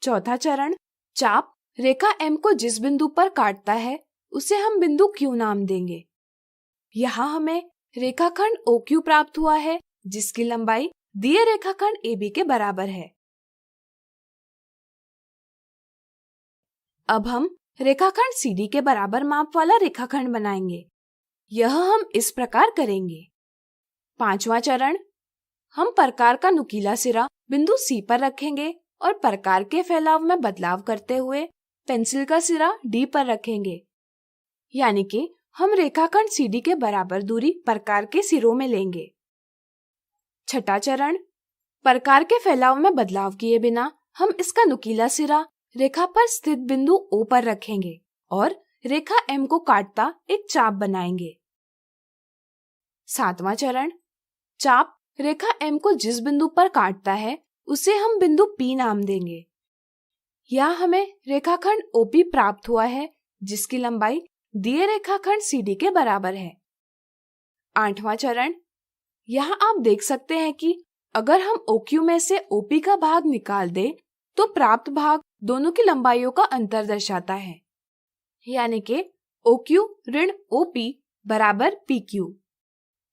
चौथा चरण, चाप रेखा M को जिस बिंदु पर काटता है उसे हम बिंदु Q नाम देंगे। यहाँ हमें रेखाखंड OQ प्राप्त हुआ है जिसकी लंबाई दिए रेखाखंड AB के बराबर है। अब हम रेखाखंड CD के बराबर माप वाला रेखाखंड बनाएंगे। यह हम इस प्रकार करेंगे। पांचवा चरण, हम प्रकार का नुकीला सिरा बिंदु C पर रखेंगे और प्रकार के फैलाव में बदलाव करते हुए पेंसिल का सिरा D पर रखेंगे, यानी कि हम रेखाखंड CD के बराबर दूरी प्रकार के सिरों में लेंगे। छठा चरण, प्रकार के फैलाव में बदलाव किए बिना हम इसका नुकीला सिरा रेखा पर स्थित बिंदु O पर रखेंगे और रेखा M को काटता एक चाप बनाएंगे। सातवां चरण, चाप रेखा M को जिस बिंदु पर काटता है उसे हम बिंदु P नाम देंगे। यहाँ हमें रेखाखंड OP प्राप्त हुआ है जिसकी लंबाई दिए रेखाखंड CD के बराबर है। आठवां चरण, यहाँ आप देख सकते हैं कि अगर हम OQ में से OP का भाग निकाल दें तो प्राप्त भाग दोनों की लंबाइयों का अंतर दर्शाता है, यानी कि OQ ऋण OP बराबर PQ।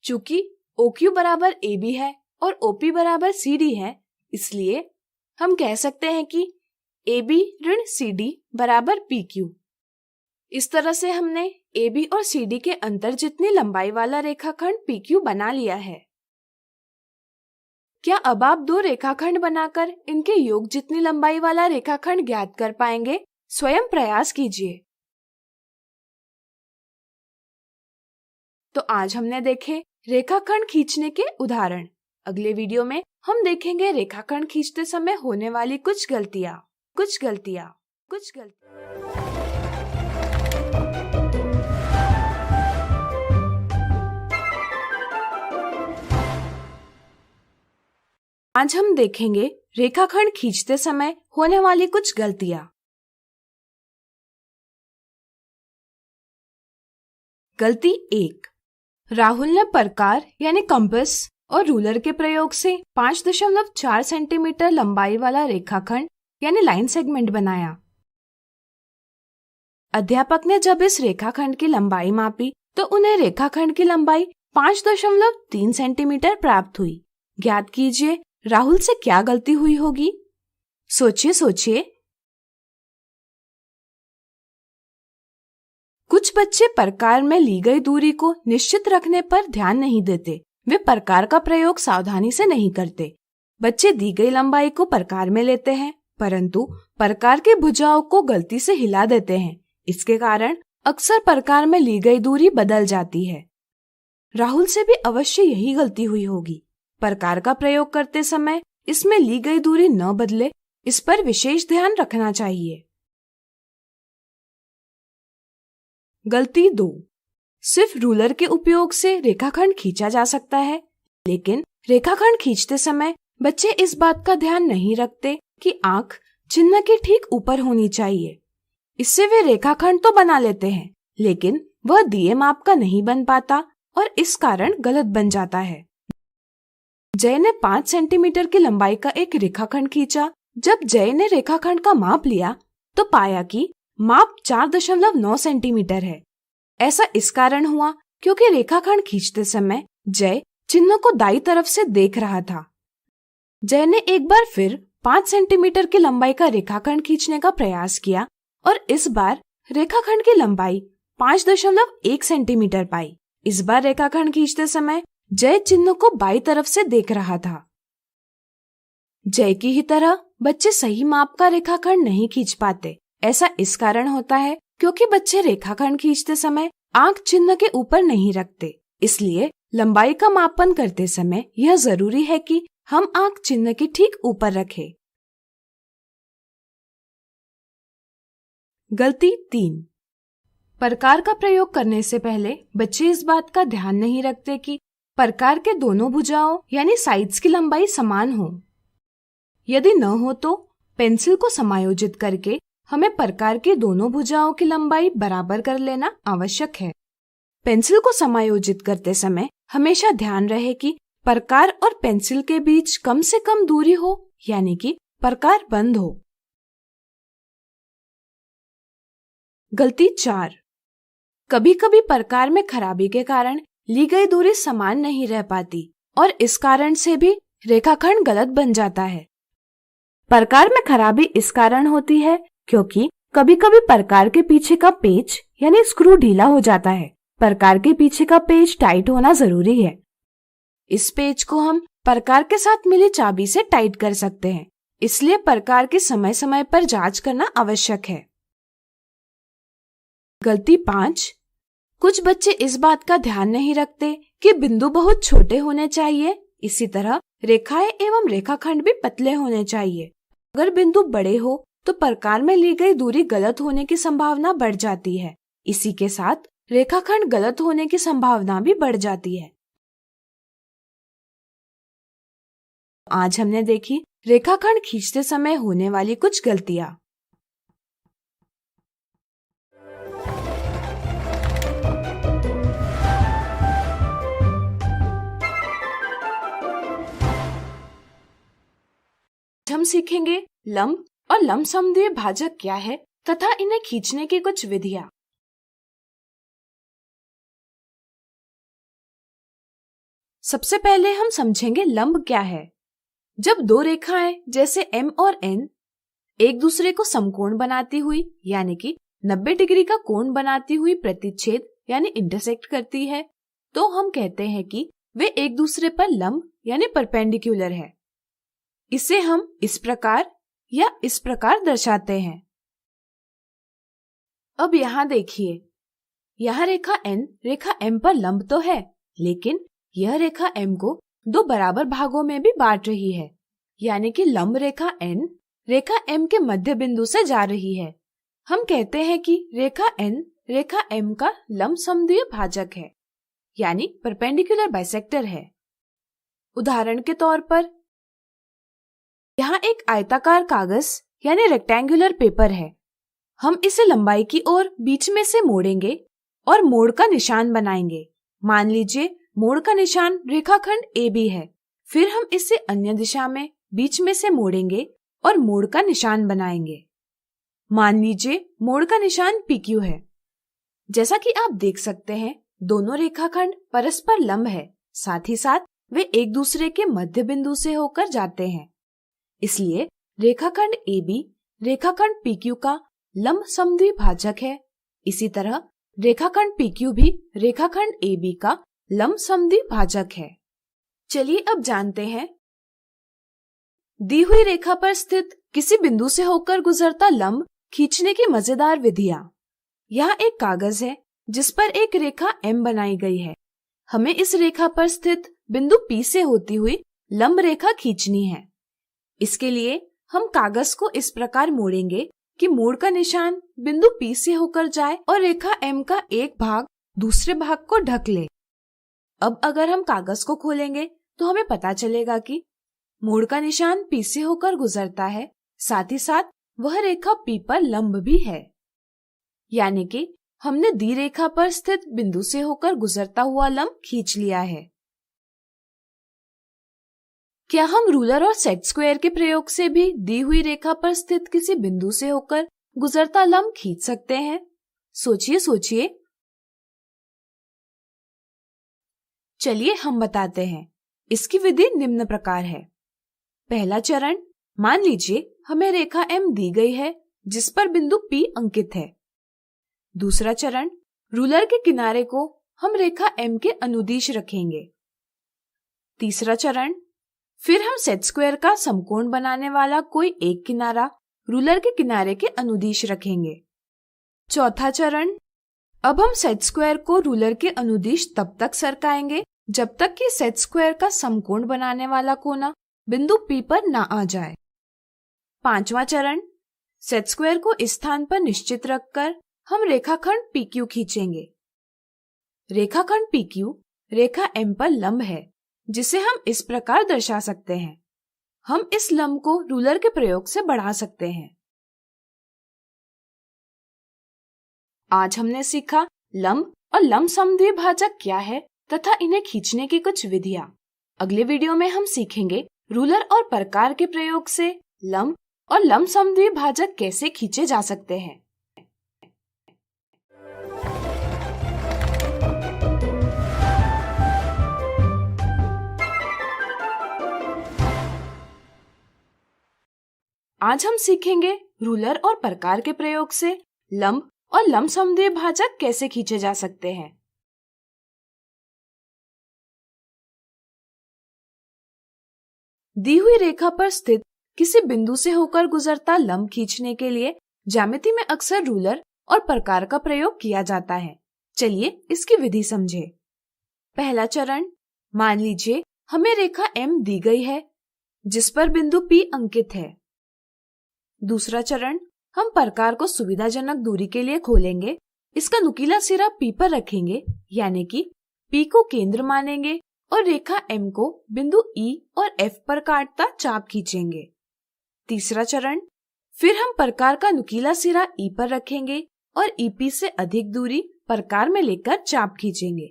चूंकि OQ बराबर AB है और OP बराबर CD है, इसलिए हम कह सकते हैं कि AB ऋण CD बराबर PQ। इस तरह से हमने AB और CD के अंतर जितनी लंबाई वाला रेखाखंड PQ बना लिया है। क्या अब आप दो रेखाखंड बनाकर इनके योग जितनी लंबाई वाला रेखाखंड ज्ञात कर पाएंगे? स्वयं प्रयास कीजिए। तो आज हमने देखे रेखाखंड खींचने के उदाहरण। अगले वीडियो में हम देखेंगे रेखाखंड खींचते समय होने वाली कुछ गलतियां। आज हम देखेंगे रेखाखंड खींचते समय होने वाली कुछ गलतियां। गलती 1, राहुल ने प्रकार यानी कंपास और रूलर के प्रयोग से 5.4 सेंटीमीटर लंबाई वाला रेखाखंड यानी लाइन सेगमेंट बनाया। अध्यापक ने जब इस रेखाखंड की लंबाई मापी तो उन्हें रेखाखंड की लंबाई 5.3 सेंटीमीटर प्राप्त हुई। ज्ञात कीजिए राहुल से क्या गलती हुई होगी? सोचिए। कुछ बच्चे प्रकार में ली गई दूरी को निश्चित रखने पर ध्यान नहीं देते। वे प्रकार का प्रयोग सावधानी से नहीं करते। बच्चे दी गई लंबाई को प्रकार में लेते हैं, परंतु प्रकार की भुजाओं को गलती से हिला देते हैं। इसके कारण अक्सर प्रकार में ली गई दूरी बदल जाती है। राहुल से भी अवश्य यही गलती हुई होगी। प्रकार का प्रयोग करते समय इसमें ली गई दूरी न बदले, इस पर विशेष ध्यान रखना चाहिए। गलती 2, सिर्फ रूलर के उपयोग से रेखाखंड खींचा जा सकता है, लेकिन रेखाखंड खींचते समय बच्चे इस बात का ध्यान नहीं रखते कि आंख चिन्ह के ठीक ऊपर होनी चाहिए। इससे वे रेखाखंड तो बना लेते हैं, लेकिन वह दिए माप का नहीं बन पाता और इस कारण गलत बन जाता है। जय ने 5 सेंटीमीटर की लंबाई का एक रेखाखंड खींचा। जब जय ने रेखाखंड का माप लिया तो पाया कि माप 4.9 सेंटीमीटर है। ऐसा इस कारण हुआ क्योंकि रेखाखंड खींचते समय जय चिन्ह को दाईं तरफ से देख रहा था। जय ने एक बार फिर 5 सेंटीमीटर की लंबाई का रेखाखंड खींचने का प्रयास किया और इस बार रेखाखंड की लंबाई 5.1 सेंटीमीटर पाई। इस बार रेखाखंड खींचते समय जय चिन्ह को बाईं तरफ से देख रहा था। जय की ही तरह बच्चे सही माप का रेखाखंड नहीं खींच पाते। ऐसा इस कारण होता है क्योंकि बच्चे रेखाखंड खींचते समय आंख चिन्ह के ऊपर नहीं रखते। इसलिए लंबाई का मापन करते समय यह जरूरी है कि हम आंख चिन्ह के ठीक ऊपर रखें। गलती 3, प्रकार का प्रयोग करने से पहले बच्चे इस बात का ध्यान नहीं रखते कि प्रकार के दोनों भुजाओं यानी साइड्स की लंबाई समान हो। यदि न हो तो पेंसिल को समायोजित करके हमें प्रकार की दोनों भुजाओं की लंबाई बराबर कर लेना आवश्यक है। पेंसिल को समायोजित करते समय हमेशा ध्यान रहे कि प्रकार और पेंसिल के बीच कम से कम दूरी हो, यानी कि प्रकार बंद हो। गलती 4। कभी कभी प्रकार में खराबी के कारण ली गई दूरी समान नहीं रह पाती और इस कारण से भी रेखाखंड गलत बन जाता है। प्रकार में खराबी इस कारण होती है क्योंकि कभी कभी प्रकार के पीछे का पेच यानी स्क्रू ढीला हो जाता है। प्रकार के पीछे का पेच टाइट होना जरूरी है। इस पेच को हम प्रकार के साथ मिली चाबी से टाइट कर सकते हैं, इसलिए प्रकार की समय समय पर जांच करना आवश्यक है। गलती 5। कुछ बच्चे इस बात का ध्यान नहीं रखते कि बिंदु बहुत छोटे होने चाहिए, इसी तरह रेखाएं एवं रेखाखंड भी पतले होने चाहिए। अगर बिंदु बड़े हो तो प्रकार में ली गई दूरी गलत होने की संभावना बढ़ जाती है। इसी के साथ रेखाखंड गलत होने की संभावना भी बढ़ जाती है। आज हमने देखी रेखाखंड खींचते समय होने वाली कुछ गलतियां। हम सीखेंगे लंब और लंबसमद्वितीय भाजक क्या है तथा इन्हें खींचने की कुछ विधियां। सबसे पहले हम समझेंगे लंब क्या है। जब दो रेखाएं जैसे M और N एक दूसरे को समकोण बनाती हुई यानी कि 90 डिग्री का कोण बनाती हुई प्रतिच्छेद यानी इंटरसेक्ट करती है, तो हम कहते हैं कि वे एक दूसरे पर लंब यानी परपेंडिकुलर है। इसे हम इस प्रकार या इस प्रकार दर्शाते हैं। अब यहाँ देखिए, यहाँ रेखा N रेखा M पर लंब तो है, लेकिन यह रेखा M को दो बराबर भागों में भी बांट रही है, यानी कि लंब रेखा N रेखा M के मध्य बिंदु से जा रही है। हम कहते हैं कि रेखा N रेखा M का लंबसमद्वितीय भाजक है, यानी परपेंडिकुलर बाइसेक्टर है। उदाहरण के तौर पर यहाँ एक आयताकार कागज यानी रेक्टेंगुलर पेपर है। हम इसे लंबाई की ओर बीच में से मोड़ेंगे और मोड़ का निशान बनाएंगे। मान लीजिए मोड़ का निशान रेखाखंड AB है। फिर हम इसे अन्य दिशा में बीच में से मोड़ेंगे और मोड़ का निशान बनाएंगे। मान लीजिए मोड़ का निशान PQ है। जैसा कि आप देख सकते हैं, दोनों रेखाखंड परस्पर लंब है, साथ ही साथ वे एक दूसरे के मध्य बिंदु से होकर जाते हैं। इसलिए रेखाखंड AB रेखाखंड PQ का लंबसमद्वितीय भाजक है। इसी तरह रेखाखंड PQ भी रेखाखंड AB का लंबसमद्वितीय भाजक है। चलिए अब जानते हैं दी हुई रेखा पर स्थित किसी बिंदु से होकर गुजरता लंब खींचने की मजेदार विधियां। यहाँ एक कागज है जिस पर एक रेखा M बनाई गई है। हमें इस रेखा पर स्थित बिंदु P से होती हुई लंब रेखा खींचनी है। इसके लिए हम कागज को इस प्रकार मोड़ेंगे कि मोड़ का निशान बिंदु P से होकर जाए और रेखा M का एक भाग दूसरे भाग को ढक ले। अब अगर हम कागज को खोलेंगे तो हमें पता चलेगा कि मोड़ का निशान P से होकर गुजरता है, साथ ही साथ वह रेखा P पर लंब भी है। यानी कि हमने दी रेखा पर स्थित बिंदु से होकर गुजरता हुआ लंब खींच लिया है। क्या हम रूलर और सेट स्क्वायर के प्रयोग से भी दी हुई रेखा पर स्थित किसी बिंदु से होकर गुजरता लंब खींच सकते हैं? सोचिए सोचिए। चलिए हम बताते हैं। इसकी विधि निम्न प्रकार है। पहला चरण, मान लीजिए हमें रेखा M दी गई है जिस पर बिंदु P अंकित है। दूसरा चरण, रूलर के किनारे को हम रेखा M के अनुदिश रखेंगे। तीसरा चरण, फिर हम सेट स्क्वायर का समकोण बनाने वाला कोई एक किनारा रूलर के किनारे के अनुदिश रखेंगे। चौथा चरण, अब हम सेट स्क्वायर को रूलर के अनुदिश तब तक सरकाएंगे जब तक कि सेट स्क्वायर का समकोण बनाने वाला कोना बिंदु P पर ना आ जाए। पांचवा चरण, सेट स्क्वायर को इस स्थान पर निश्चित रखकर हम रेखाखंड PQ खींचेंगे। रेखाखंड PQ रेखा M पर लंब है, जिसे हम इस प्रकार दर्शा सकते हैं। हम इस लंब को रूलर के प्रयोग से बढ़ा सकते हैं। आज हमने सीखा लंब और लमसम द्विभाजक क्या है तथा इन्हें खींचने की कुछ विधियाँ। अगले वीडियो में हम सीखेंगे रूलर और प्रकार के प्रयोग से लंब और लमसम द्विभाजक कैसे खींचे जा सकते हैं। आज हम सीखेंगे रूलर और प्रकार के प्रयोग से लंब और लमसम द्विभाजक कैसे खींचे जा सकते हैं। दी हुई रेखा पर स्थित किसी बिंदु से होकर गुजरता लंब खींचने के लिए ज्यामिति में अक्सर रूलर और प्रकार का प्रयोग किया जाता है। चलिए इसकी विधि समझे। पहला चरण, मान लीजिए हमें रेखा M दी गई है जिस पर बिंदु P अंकित है। दूसरा चरण, हम प्रकार को सुविधाजनक दूरी के लिए खोलेंगे। इसका नुकीला सिरा P पर रखेंगे, यानी कि P को केंद्र मानेंगे और रेखा M को बिंदु E और F पर काटता चाप खींचेंगे। तीसरा चरण, फिर हम प्रकार का नुकीला सिरा E पर रखेंगे और EP से अधिक दूरी प्रकार में लेकर चाप खींचेंगे।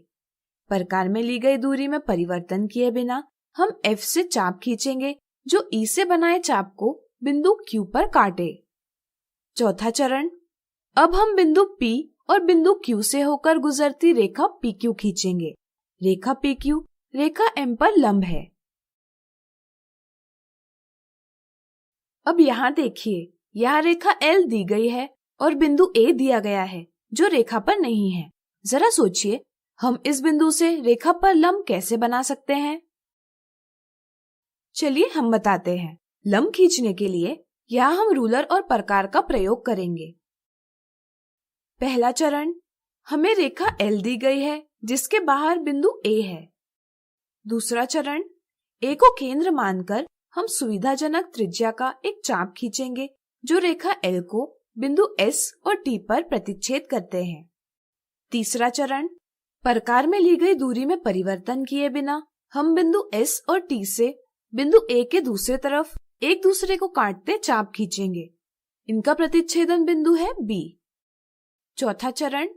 प्रकार में ली गई दूरी में परिवर्तन किए बिना हम F से चाप खींचेंगे जो E से बनाए चाप को बिंदु Q पर काटे। चौथा चरण, अब हम बिंदु P और बिंदु Q से होकर गुजरती रेखा PQ खींचेंगे। रेखा PQ रेखा M पर लंब है। अब यहाँ देखिए, यहाँ रेखा L दी गई है और बिंदु A दिया गया है जो रेखा पर नहीं है। जरा सोचिए, हम इस बिंदु से रेखा पर लंब कैसे बना सकते हैं? चलिए हम बताते हैं। लंब खींचने के लिए यहाँ हम रूलर और प्रकार का प्रयोग करेंगे। पहला चरण, हमें रेखा L दी गई है जिसके बाहर बिंदु A है। दूसरा चरण, A को केंद्र मानकर हम सुविधाजनक त्रिज्या का एक चाप खींचेंगे जो रेखा L को बिंदु S और T पर प्रतिच्छेद करते हैं। तीसरा चरण, प्रकार में ली गई दूरी में परिवर्तन किए बिना हम बिंदु S और T से बिंदु A के दूसरे तरफ एक दूसरे को काटते चाप खींचेंगे। इनका प्रतिच्छेदन बिंदु है B। चौथा चरण,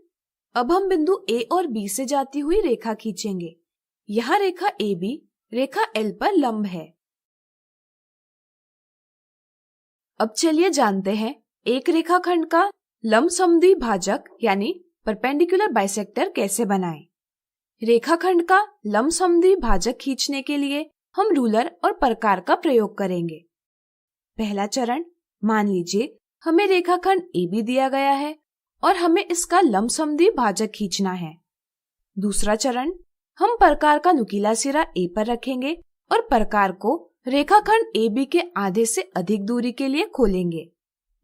अब हम बिंदु A और B से जाती हुई रेखा खींचेंगे। यहाँ रेखा AB रेखा L पर लंब है। अब चलिए जानते हैं एक रेखाखंड का लंब द्विभाजक यानी परपेंडिकुलर बाइसेक्टर कैसे बनाएं। रेखाखंड का लंब द्विभाजक खींचने के लिए हम रूलर और प्रकार का प्रयोग करेंगे। पहला चरण, मान लीजिए हमें रेखाखंड AB दिया गया है और हमें इसका लंब द्विभाजक खींचना है। दूसरा चरण, हम प्रकार का नुकीला सिरा A पर रखेंगे और प्रकार को रेखाखंड AB के आधे से अधिक दूरी के लिए खोलेंगे।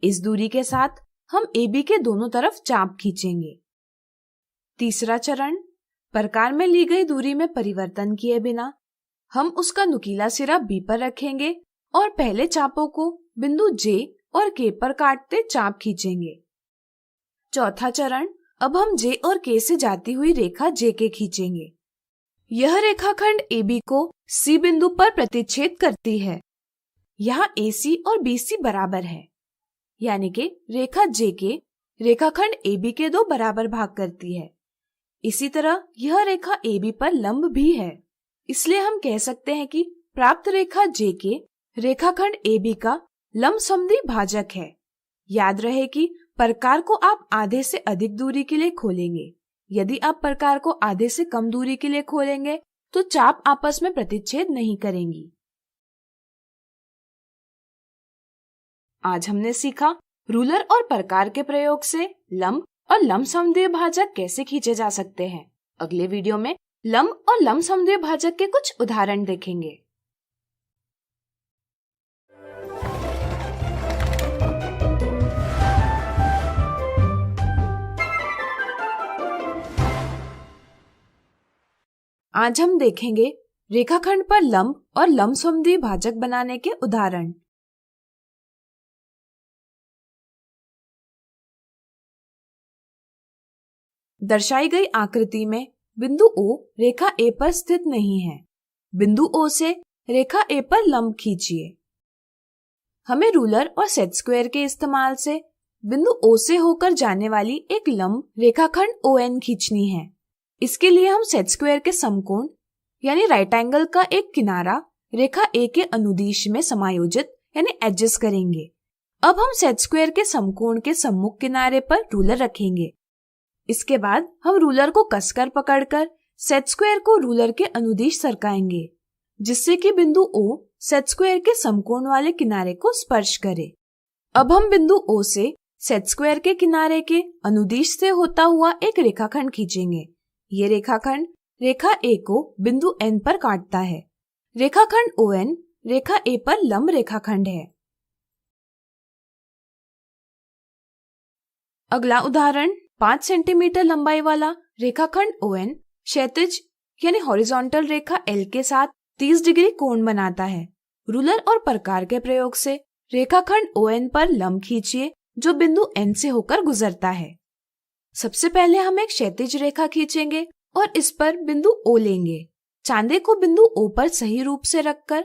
इस दूरी के साथ हम AB के दोनों तरफ चाप खींचेंगे। तीसरा चरण, प्रकार में ली गई दूरी में परिवर्तन किए बिना हम उसका नुकीला सिरा B पर रखेंगे और पहले चापों को बिंदु J और K पर काटते चाप खींचेंगे। चौथा चरण, अब हम J और K से जाती हुई रेखा JK खींचेंगे। यह रेखाखंड AB को C बिंदु पर प्रतिच्छेद करती है। यहाँ AC और BC बराबर है, यानी कि रेखा JK रेखाखंड AB के 2 बराबर भाग करती है। इसी तरह यह रेखा AB पर लंब भी है, इसलिए हम कह सकते हैं कि प्राप्त रेखा JK रेखाखंड AB का लंब द्विभाजक है। याद रहे कि प्रकार को आप आधे से अधिक दूरी के लिए खोलेंगे। यदि आप प्रकार को आधे से कम दूरी के लिए खोलेंगे तो चाप आपस में प्रतिच्छेद नहीं करेंगी। आज हमने सीखा रूलर और प्रकार के प्रयोग से लंब और लमसम द्विभाजक कैसे खींचे जा सकते हैं। अगले वीडियो में लंब और लमसम द्विभाजक के कुछ उदाहरण देखेंगे। आज हम देखेंगे रेखाखंड पर लंब और लमसम द्विभाजक बनाने के उदाहरण। दर्शाई गई आकृति में बिंदु O रेखा A पर स्थित नहीं है। बिंदु O से रेखा A पर लंब खींचिए। हमें रूलर और सेट स्क्वायर के इस्तेमाल से बिंदु O से होकर जाने वाली एक लंब रेखाखंड ON खींचनी है। इसके लिए हम सेट स्क्वायर के समकोण यानी राइट एंगल का एक किनारा रेखा A के अनुदिश में समायोजित यानी एडजस्ट करेंगे। अब हम सेट स्क्वायर के समकोण के सम्मुख किनारे पर रूलर रखेंगे। इसके बाद हम रूलर को कसकर पकड़कर सेट स्क्वायर को रूलर के अनुदिश सरकाएंगे, जिससे कि बिंदु O सेट स्क्वायर के समकोण वाले किनारे को स्पर्श करे। अब हम बिंदु O से सेट स्क्वायर के किनारे के अनुदिश से होता हुआ एक रेखाखंड खींचेंगे। ये रेखाखंड रेखा A को बिंदु N पर काटता है। रेखाखंड ON रेखा A पर लंब रेखाखंड है। अगला उदाहरण 5 सेंटीमीटर लंबाई वाला रेखाखंड ON क्षैतिज यानी हॉरिजॉन्टल रेखा L के साथ 30 डिग्री कोण बनाता है। रूलर और प्रकार के प्रयोग से रेखाखंड ON पर लंब खींचिए जो बिंदु N से होकर गुजरता है। सबसे पहले हम एक क्षैतिज रेखा खींचेंगे और इस पर बिंदु O लेंगे। चांदे को बिंदु O पर सही रूप से रखकर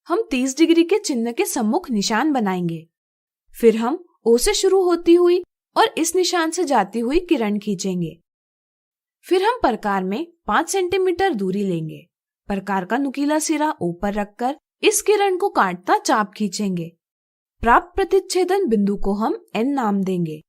हम 30 डिग्री के चिन्ह के सम्मुख निशान बनाएंगे। फिर हम O से शुरू होती हुई और इस निशान से जाती हुई किरण खींचेंगे। फिर हम प्रकार में 5 सेंटीमीटर दूरी लेंगे। प्रकार का नुकीला सिरा O पर रखकर इस किरण को काटता चाप खींचेंगे। प्राप्त प्रतिच्छेदन बिंदु को हम N नाम देंगे।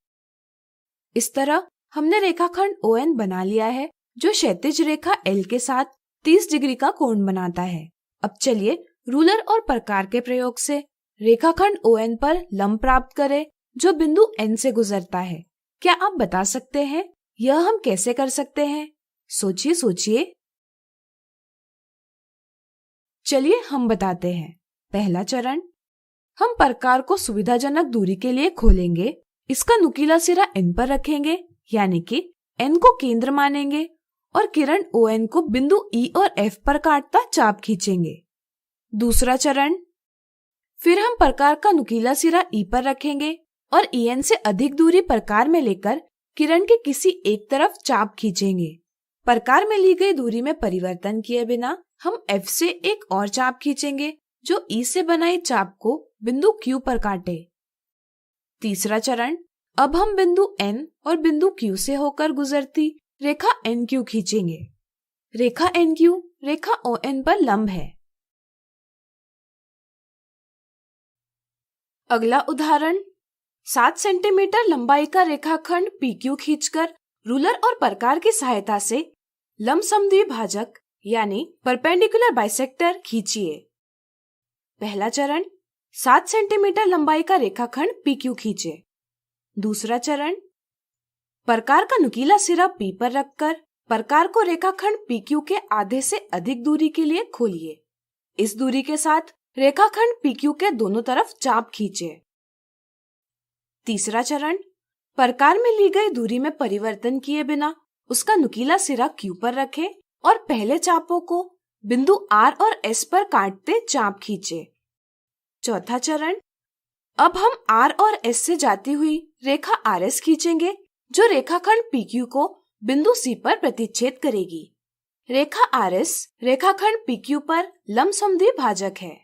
इस तरह हमने रेखाखंड ON बना लिया है जो क्षैतिज रेखा L के साथ 30 डिग्री का कोण बनाता है। अब चलिए रूलर और प्रकार के प्रयोग से रेखाखंड ON पर लंब प्राप्त करें जो बिंदु N से गुजरता है। क्या आप बता सकते हैं यह हम कैसे कर सकते हैं? सोचिए सोचिए। चलिए हम बताते हैं। पहला चरण, हम प्रकार को सुविधाजनक दूरी के लिए खोलेंगे। इसका नुकीला सिरा N पर रखेंगे यानी कि N को केंद्र मानेंगे और किरण ON को बिंदु E और F पर काटता चाप खींचेंगे। दूसरा चरण, फिर हम प्रकार का नुकीला सिरा E पर रखेंगे और EN से अधिक दूरी प्रकार में लेकर किरण के किसी एक तरफ चाप खींचेंगे। प्रकार में ली गई दूरी में परिवर्तन किए बिना हम F से एक और चाप खींचेंगे जो E से बनाई चाप को बिंदु Q पर काटे। तीसरा चरण, अब हम बिंदु N और बिंदु Q से होकर गुजरती रेखा NQ खींचेंगे। रेखा NQ रेखा ON पर लंब है। अगला उदाहरण 7 सेंटीमीटर लंबाई का रेखाखंड PQ खींचकर रूलर और प्रकार की सहायता से लंब समद्विभाजक यानी परपेंडिकुलर बाइसेक्टर खींचिए। पहला चरण, 7 सेंटीमीटर लंबाई का रेखाखंड PQ खींचे। दूसरा चरण, प्रकार का नुकीला सिरा P पर रखकर प्रकार को रेखाखंड PQ के आधे से अधिक दूरी के लिए खोलिए। इस दूरी के साथ रेखाखंड PQ के दोनों तरफ चाप खींचे। तीसरा चरण, प्रकार में ली गई दूरी में परिवर्तन किए बिना उसका नुकीला सिरा Q पर रखें और पहले चापों को बिंदु R और S पर काटते चाप खींचे। चौथा चरण, अब हम R और S से जाती हुई रेखा RS खींचेंगे जो रेखाखंड PQ को बिंदु C पर प्रतिच्छेद करेगी। रेखा RS रेखाखंड PQ पर लंब समद्विभाजक है।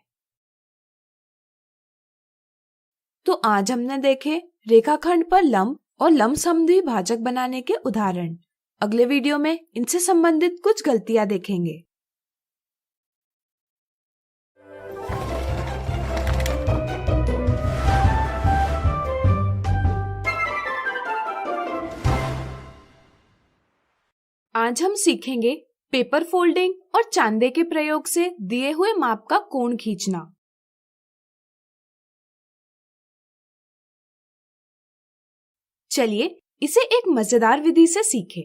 तो आज हमने देखे रेखाखंड पर लंब और लंब समद्विभाजक बनाने के उदाहरण। अगले वीडियो में इनसे संबंधित कुछ गलतियां देखेंगे। आज हम सीखेंगे पेपर फोल्डिंग और चांदे के प्रयोग से दिए हुए माप का कोण खींचना। चलिए इसे एक मजेदार विधि से सीखें।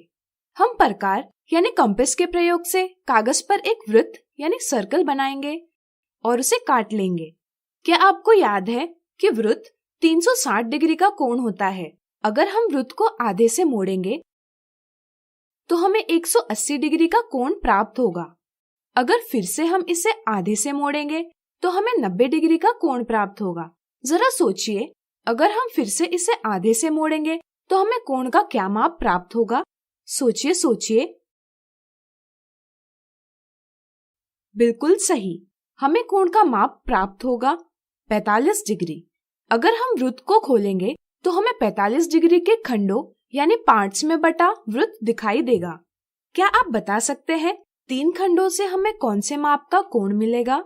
हम प्रकार यानी कंपास के प्रयोग से कागज पर एक वृत्त यानी सर्कल बनाएंगे और उसे काट लेंगे। क्या आपको याद है कि वृत्त 360 डिग्री का कोण होता है। अगर हम वृत्त को आधे से मोड़ेंगे तो हमें 180 डिग्री का कोण प्राप्त होगा। अगर फिर से हम इसे आधे से मोड़ेंगे तो हमें 90 डिग्री का कोण प्राप्त होगा। जरा सोचिए, अगर हम फिर से इसे आधे से मोड़ेंगे तो हमें कोण का क्या माप प्राप्त होगा? सोचिए सोचिए। बिल्कुल सही, हमें कोण का माप प्राप्त होगा 45 डिग्री। अगर हम वृत्त को खोलेंगे तो हमें 45 डिग्री के खंडों यानी पार्ट्स में बटा वृत्त दिखाई देगा। क्या आप बता सकते हैं 3 खंडों से हमें कौन से माप का कोण मिलेगा?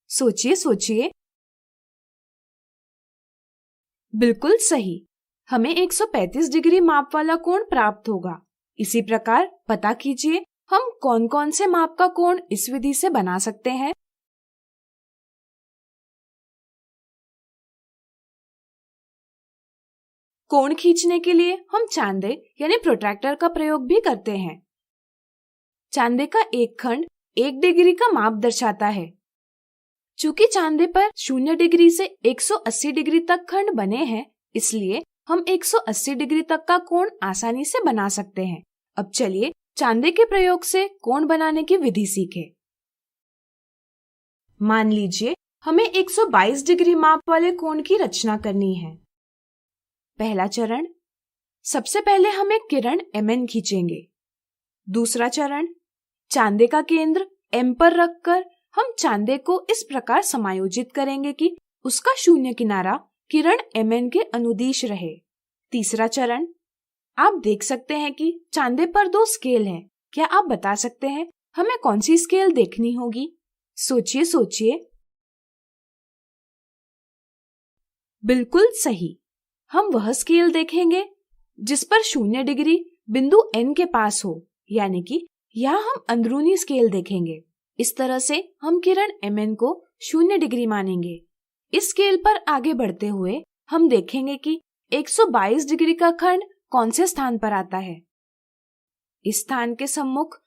सोचिए सोचिए। बिल्कुल सही, हमें 135 डिग्री माप वाला कोण प्राप्त होगा। इसी प्रकार पता कीजिए हम कौन कौन से माप का कोण इस विधि से बना सकते हैं। कोण खींचने के लिए हम चांदे यानी प्रोट्रैक्टर का प्रयोग भी करते हैं। चांदे का एक खंड 1 डिग्री का माप दर्शाता है। चूंकि चांदे पर 0 डिग्री से 180 डिग्री तक खंड बने हैं, इसलिए हम 180 डिग्री तक का कोण आसानी से बना सकते हैं। अब चलिए चांदे के प्रयोग से कोण बनाने की विधि सीखें। मान लीजिए हमें 122 डिग्री माप वाले कोण की रचना करनी है। पहला चरण, सबसे पहले हम एक किरण mn खींचेंगे। दूसरा चरण, चांदे का केंद्र M पर रखकर हम चांदे को इस प्रकार समायोजित करेंगे कि उसका 0 किनारा किरण mn के अनुदिश रहे। तीसरा चरण, आप देख सकते हैं कि चांदे पर 2 स्केल हैं। क्या आप बता सकते हैं हमें कौन सी स्केल देखनी होगी? सोचिए सोचिए। बिल्कुल सही, हम वह स्केल देखेंगे जिस पर 0 डिग्री बिंदु N के पास हो, यानी कि यहाँ हम अंदरूनी स्केल देखेंगे। इस तरह से हम किरण mn को 0 डिग्री मानेंगे। इस स्केल पर आगे बढ़ते हुए हम देखेंगे कि 122 डिग्री का खंड कौन से स्थान पर आता है। इस स्थान के सम्मुख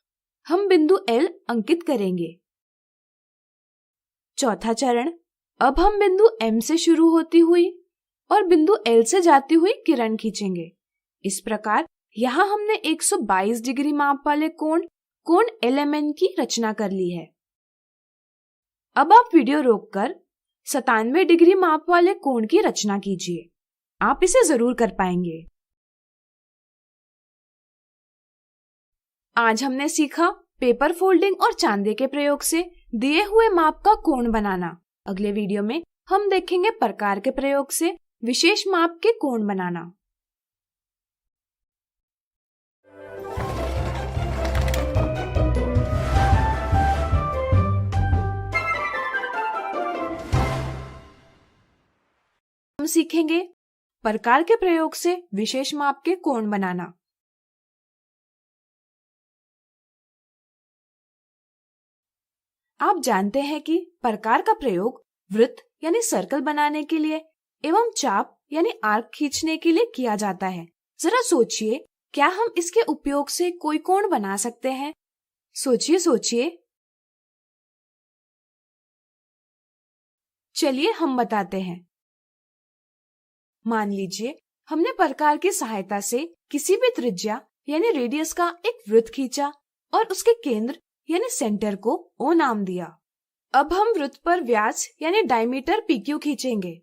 हम बिंदु L अंकित करेंगे। चौथा चरण, अब हम बिंदु M से शुरू होती हुई और बिंदु L से जाती हुई किरण खींचेंगे। इस प्रकार यहाँ हमने 122 डिग्री माप वाले कोण LMN की रचना कर ली है। अब आप वीडियो रोककर 97 डिग्री माप वाले कोण की रचना कीजिए। आप इसे जरूर कर पाएंगे। आज हमने सीखा पेपर फोल्डिंग और चांदे के प्रयोग से दिए हुए माप का कोण बनाना। अगले वीडियो में हम देखेंगे प्रकार के प्रयोग से विशेष माप के कोण बनाना। हम सीखेंगे प्रकार के प्रयोग से विशेष माप के कोण बनाना। आप जानते हैं कि प्रकार का प्रयोग वृत्त यानी सर्कल बनाने के लिए एवं चाप यानी आर्क खींचने के लिए किया जाता है। जरा सोचिए, क्या हम इसके उपयोग से कोई कोण बना सकते हैं? सोचिए सोचिए। चलिए हम बताते हैं। मान लीजिए हमने प्रकार की सहायता से किसी भी त्रिज्या यानी रेडियस का एक वृत्त खींचा और उसके केंद्र यानी सेंटर को O नाम दिया। अब हम वृत्त पर व्यास यानी डायमीटर PQ खींचेंगे।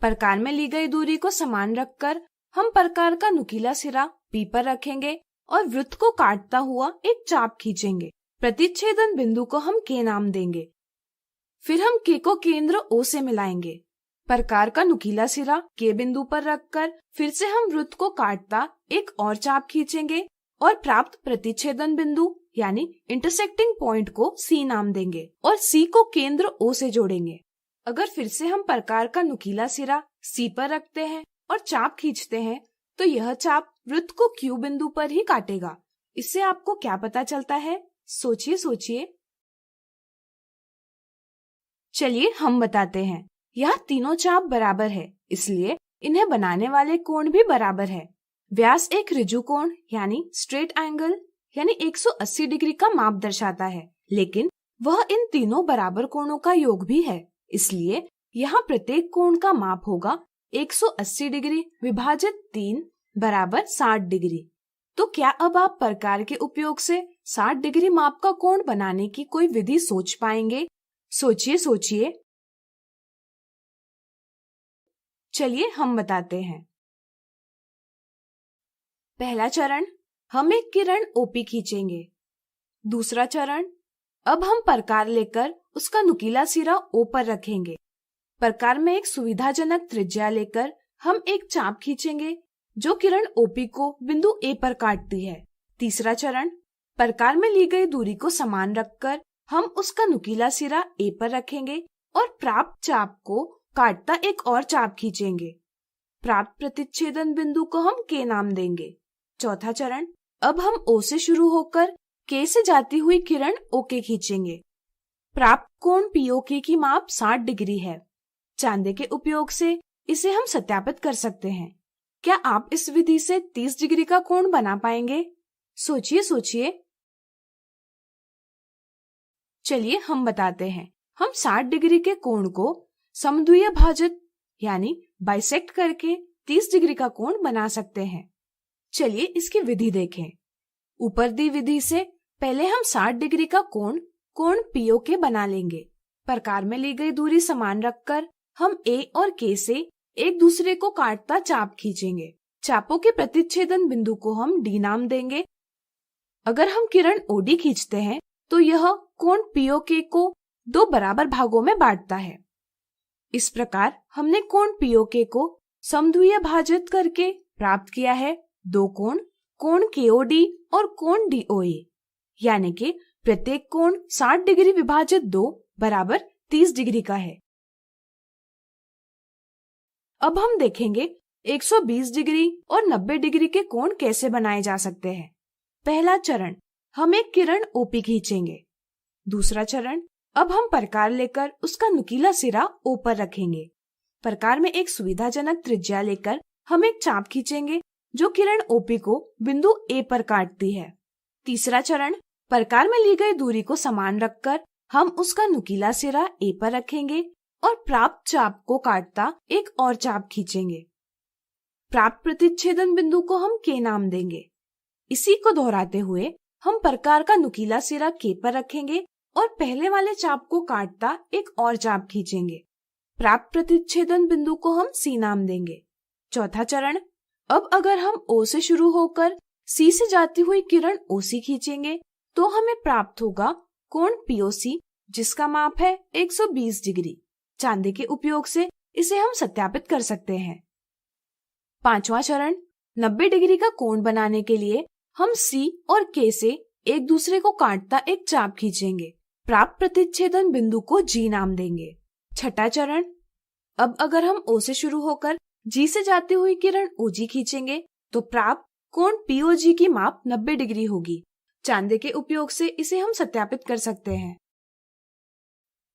प्रकार में ली गई दूरी को समान रखकर हम प्रकार का नुकीला सिरा P पर रखेंगे और वृत्त को काटता हुआ एक चाप खींचेंगे। प्रतिच्छेदन बिंदु को हम K नाम देंगे। फिर हम K को केंद्र O से मिलाएंगे। प्रकार का नुकीला सिरा K बिंदु पर रखकर फिर से हम वृत्त को काटता एक और चाप खींचेंगे और प्राप्त प्रतिच्छेदन बिंदु यानी इंटरसेक्टिंग पॉइंट को C नाम देंगे और C को केंद्र O से जोड़ेंगे। अगर फिर से हम प्रकार का नुकीला सिरा C पर रखते हैं और चाप खींचते हैं तो यह चाप वृत्त को Q बिंदु पर ही काटेगा। इससे आपको क्या पता चलता है? सोचिए सोचिए। चलिए हम बताते हैं। यह तीनों चाप बराबर है, इसलिए इन्हें बनाने वाले कोण भी बराबर है। व्यास एक ऋजु कोण यानी स्ट्रेट एंगल यानी 180 डिग्री का माप दर्शाता है, लेकिन वह इन तीनों बराबर कोणों का योग भी है। इसलिए यहाँ प्रत्येक कोण का माप होगा 180 डिग्री विभाजित 3 बराबर 60 डिग्री। तो क्या अब आप प्रकार के उपयोग से 60 डिग्री माप का कोण बनाने की कोई विधि सोच पाएंगे? सोचिए सोचिए। चलिए हम बताते हैं। पहला चरण, हम एक किरण OP खींचेंगे। दूसरा चरण, अब हम प्रकार लेकर उसका नुकीला सिरा O पर रखेंगे। प्रकार में एक सुविधाजनक त्रिज्या लेकर हम एक चाप खींचेंगे जो किरण ओपी को बिंदु ए पर काटती है। तीसरा चरण, प्रकार में ली गई दूरी को समान रखकर हम उसका नुकीला सिरा ए पर रखेंगे और प्राप्त चाप को काटता एक और चाप खींचेंगे। प्राप्त प्रतिच्छेदन बिंदु को हम के नाम देंगे। चौथा चरण, अब हम ओ से शुरू होकर के से जाती हुई किरण ओके खींचेंगे। प्राप्त कोण पीओके की माप 60 डिग्री है। चांदे के उपयोग से इसे हम सत्यापित कर सकते हैं। क्या आप इस विधि से 30 डिग्री का कोण बना पाएंगे? सोचिए सोचिए। चलिए हम बताते हैं। हम 60 डिग्री के कोण को समद्वितीय भाजित यानी बाइसेक्ट करके 30 डिग्री का कोण बना सकते हैं। चलिए इसकी विधि देखें। ऊपर दी विधि से पहले हम 60 डिग्री का कोण पीओके बना लेंगे। प्रकार में ली गई दूरी समान रखकर हम ए और के से एक दूसरे को काटता चाप खींचेंगे। चापों के प्रतिच्छेदन बिंदु को हम डी नाम देंगे। अगर हम किरण ओडी खींचते हैं तो यह कोण पीओके को 2 बराबर भागों में बांटता है। इस प्रकार हमने कोण पीओके को समद्वितीय भाजित करके प्राप्त किया है 2 कोण केओडी और कोण डीओए, यानी कि प्रत्येक कोण 60 डिग्री विभाजित 2 बराबर 30 डिग्री का है। अब हम देखेंगे 120 डिग्री और 90 डिग्री के कोण कैसे बनाए जा सकते हैं। पहला चरण, हम एक किरण ओपी खींचेंगे। दूसरा चरण, अब हम प्रकार लेकर उसका नुकीला सिरा ओ पर रखेंगे। प्रकार में एक सुविधाजनक त्रिज्या लेकर हम एक चाप खींचेंगे जो किरण ओपी को बिंदु ए पर काटती है। तीसरा चरण, प्रकार में ली गई दूरी को समान रखकर हम उसका नुकीला सिरा ए पर रखेंगे और प्राप्त चाप को काटता एक और चाप खींचेंगे। प्राप्त प्रतिच्छेदन बिंदु को हम के नाम देंगे। इसी को दोहराते हुए हम प्रकार का नुकीला सिरा के पर रखेंगे और पहले वाले चाप को काटता एक और चाप खींचेंगे। प्राप्त प्रतिच्छेदन बिंदु को हम सी नाम देंगे। चौथा चरण, अब अगर हम ओ से शुरू होकर सी से जाती हुई किरण ओसी खींचेंगे तो हमें प्राप्त होगा कोण पीओसी जिसका माप है 120 डिग्री। चांदे के उपयोग से इसे हम सत्यापित कर सकते हैं। पांचवा चरण, 90 डिग्री का कोण बनाने के लिए हम सी और के से एक दूसरे को काटता एक चाप खींचेंगे। प्राप्त प्रतिच्छेदन बिंदु को जी नाम देंगे। छठा चरण, अब अगर हम ओ से शुरू होकर जी से जाती हुई किरण ओजी खींचेंगे तो प्राप्त कोण पीओजी की माप 90 डिग्री होगी। चांदे के उपयोग से इसे हम सत्यापित कर सकते हैं।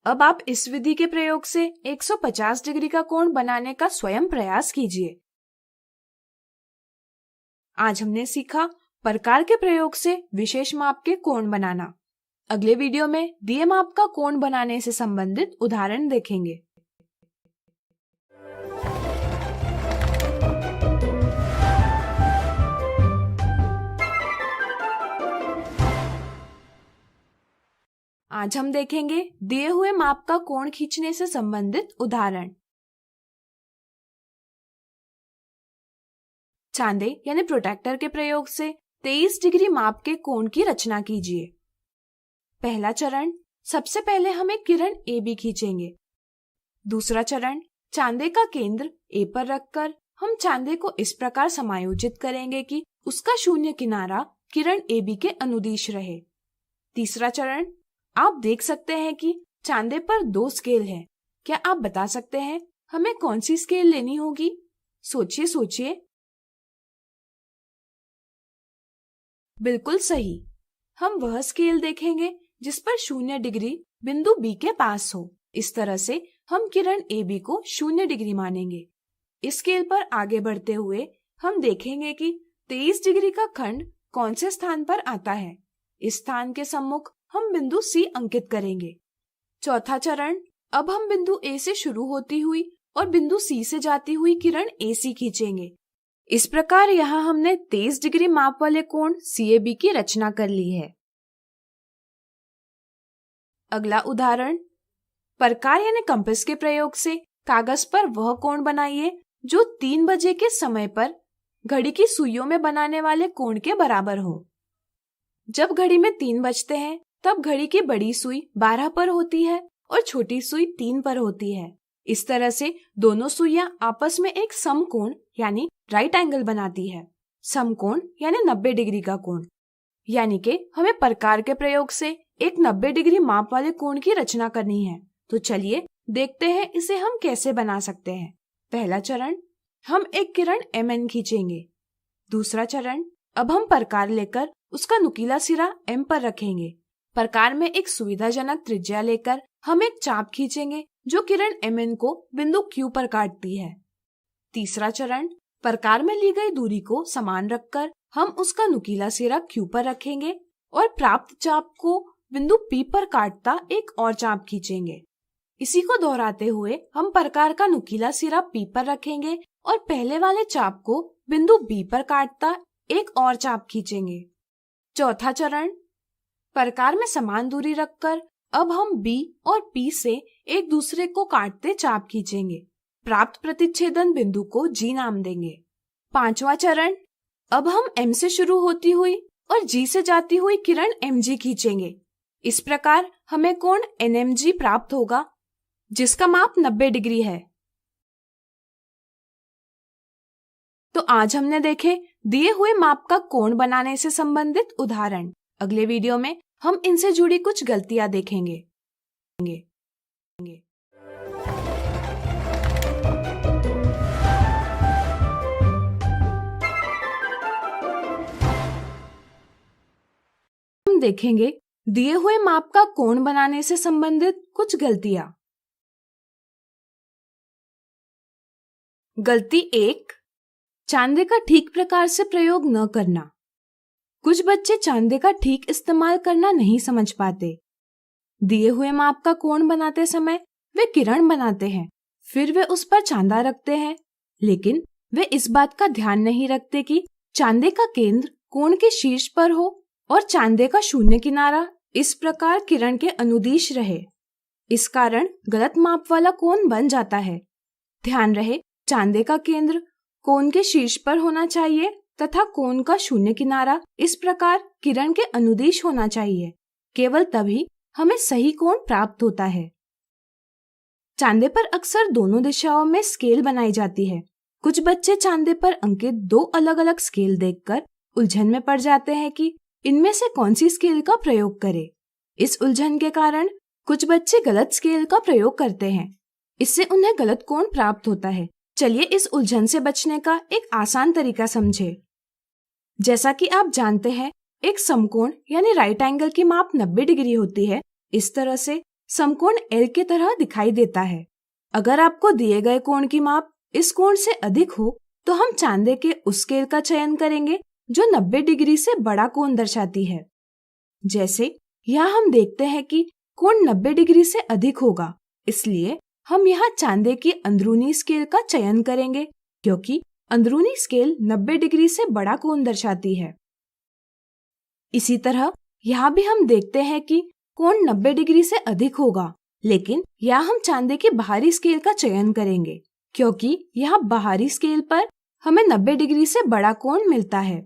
अब आप इस विधि के प्रयोग से 150 डिग्री का कोण बनाने का स्वयं प्रयास कीजिए। आज हमने सीखा प्रकार के प्रयोग से विशेष माप के कोण बनाना। अगले वीडियो में दिए माप का कोण बनाने से संबंधित उदाहरण देखेंगे। आज हम देखेंगे दिए हुए माप का कोण खींचने से संबंधित उदाहरण। चांदे यानी प्रोटेक्टर के प्रयोग से 23 डिग्री माप के कोण की रचना कीजिए। पहला चरण, सबसे पहले हम एक किरण ए बी खींचेंगे। दूसरा चरण, चांदे का केंद्र ए पर रखकर हम चांदे को इस प्रकार समायोजित करेंगे कि उसका शून्य किनारा किरण ए बी के अनुदिश रहे। तीसरा चरण, आप देख सकते हैं कि चांदे पर 2 स्केल हैं। क्या आप बता सकते हैं हमें कौन सी स्केल लेनी होगी? सोचिए सोचिए। बिल्कुल सही, हम वह स्केल देखेंगे जिस पर 0 डिग्री बिंदु बी के पास हो। इस तरह से हम किरण ए बी को 0 डिग्री मानेंगे। इस स्केल पर आगे बढ़ते हुए हम देखेंगे कि 23 डिग्री का खंड कौन से स्थान पर आता है। इस स्थान के सम्मुख हम बिंदु सी अंकित करेंगे। चौथा चरण, अब हम बिंदु ए से शुरू होती हुई और बिंदु सी से जाती हुई किरण ए सी खींचेंगे। इस प्रकार यहाँ हमने 23 डिग्री माप वाले कोण CAB की रचना कर ली है। अगला उदाहरण, प्रकार यानी कंपास के प्रयोग से कागज पर वह कोण बनाइए जो 3 बजे के समय पर घड़ी की सुइयों में बनाने वाले कोण के बराबर हो। जब घड़ी में 3 बजते हैं तब घड़ी की बड़ी सुई 12 पर होती है और छोटी सुई 3 पर होती है। इस तरह से दोनों सुइयां आपस में एक समकोण यानी राइट एंगल बनाती है। समकोण यानी 90 डिग्री का कोण। यानी कि हमें प्रकार के प्रयोग से एक 90 डिग्री माप वाले कोण की रचना करनी है। तो चलिए देखते हैं इसे हम कैसे बना सकते हैं। पहला चरण, हम एक किरण mn खींचेंगे। दूसरा चरण, अब हम प्रकार लेकर उसका नुकीला सिरा m पर रखेंगे। प्रकार में एक सुविधाजनक त्रिज्या लेकर हम एक चाप खींचेंगे जो किरण mn को बिंदु Q पर काटती है। तीसरा चरण, प्रकार में ली गई दूरी को समान रखकर हम उसका नुकीला सिरा Q पर रखेंगे और प्राप्त चाप को बिंदु P पर काटता एक और चाप खींचेंगे। इसी को दोहराते हुए हम प्रकार का नुकीला सिरा P पर रखेंगे और पहले वाले चाप को बिंदु B पर काटता एक और चाप खींचेंगे। चौथा चरण, प्रकार में समान दूरी रखकर अब हम B और P से एक दूसरे को काटते चाप खींचेंगे। प्राप्त प्रतिच्छेदन बिंदु को G नाम देंगे। पांचवा चरण, अब हम M से शुरू होती हुई और G से जाती हुई किरण MG खींचेंगे। इस प्रकार हमें कोण NMG प्राप्त होगा जिसका माप 90 डिग्री है। तो आज हमने देखे दिए हुए माप का कोण बनाने से संबंधित उदाहरण। अगले वीडियो में हम इनसे जुड़ी कुछ गलतियां देखेंगे। हम देखेंगे दिए हुए माप का कोण बनाने से संबंधित कुछ गलतियां। गलती 1, चांदे का ठीक प्रकार से प्रयोग न करना। कुछ बच्चे चांदे का ठीक इस्तेमाल करना नहीं समझ पाते। दिए हुए माप का कोण बनाते समय वे किरण बनाते हैं, फिर वे उस पर चांदा रखते हैं, लेकिन वे इस बात का ध्यान नहीं रखते कि चांदे का केंद्र कोण के शीर्ष पर हो और चांदे का शून्य किनारा इस प्रकार किरण के अनुदिश रहे। इस कारण गलत माप वाला कोण बन जाता है। ध्यान रहे, चांदे का केंद्र कोण के शीर्ष पर होना चाहिए तथा कोण का शून्य किनारा इस प्रकार किरण के अनुदिश होना चाहिए। केवल तभी हमें सही कोण प्राप्त होता है। चांदे पर अक्सर दोनों दिशाओं में स्केल बनाई जाती है। कुछ बच्चे चांदे पर अंकित 2 अलग अलग स्केल देखकर उलझन में पड़ जाते हैं कि इनमें से कौन सी स्केल का प्रयोग करें। इस उलझन के कारण कुछ बच्चे गलत स्केल का प्रयोग करते हैं। इससे उन्हें गलत कोण प्राप्त होता है। चलिए इस उलझन से बचने का एक आसान तरीका समझें। जैसा कि आप जानते हैं, एक समकोण यानी राइट एंगल की माप 90 डिग्री होती है। इस तरह से समकोण L की तरह दिखाई देता है। अगर आपको दिए गए कोण की माप इस कोण से अधिक हो तो हम चांदे के उस स्केल का चयन करेंगे जो 90 डिग्री से बड़ा कोण दर्शाती है। जैसे यहाँ हम देखते हैं कि कोण 90 डिग्री से अधिक होगा, इसलिए हम यहाँ चांदे की अंदरूनी स्केल का चयन करेंगे क्योंकि अंदरूनी स्केल 90 डिग्री से बड़ा कोण दर्शाती है। इसी तरह यहाँ भी हम देखते हैं कि कोण 90 डिग्री से अधिक होगा, लेकिन यहाँ हम चांदे की बाहरी स्केल का चयन करेंगे क्योंकि यहाँ बाहरी स्केल पर हमें 90 डिग्री से बड़ा कोण मिलता है।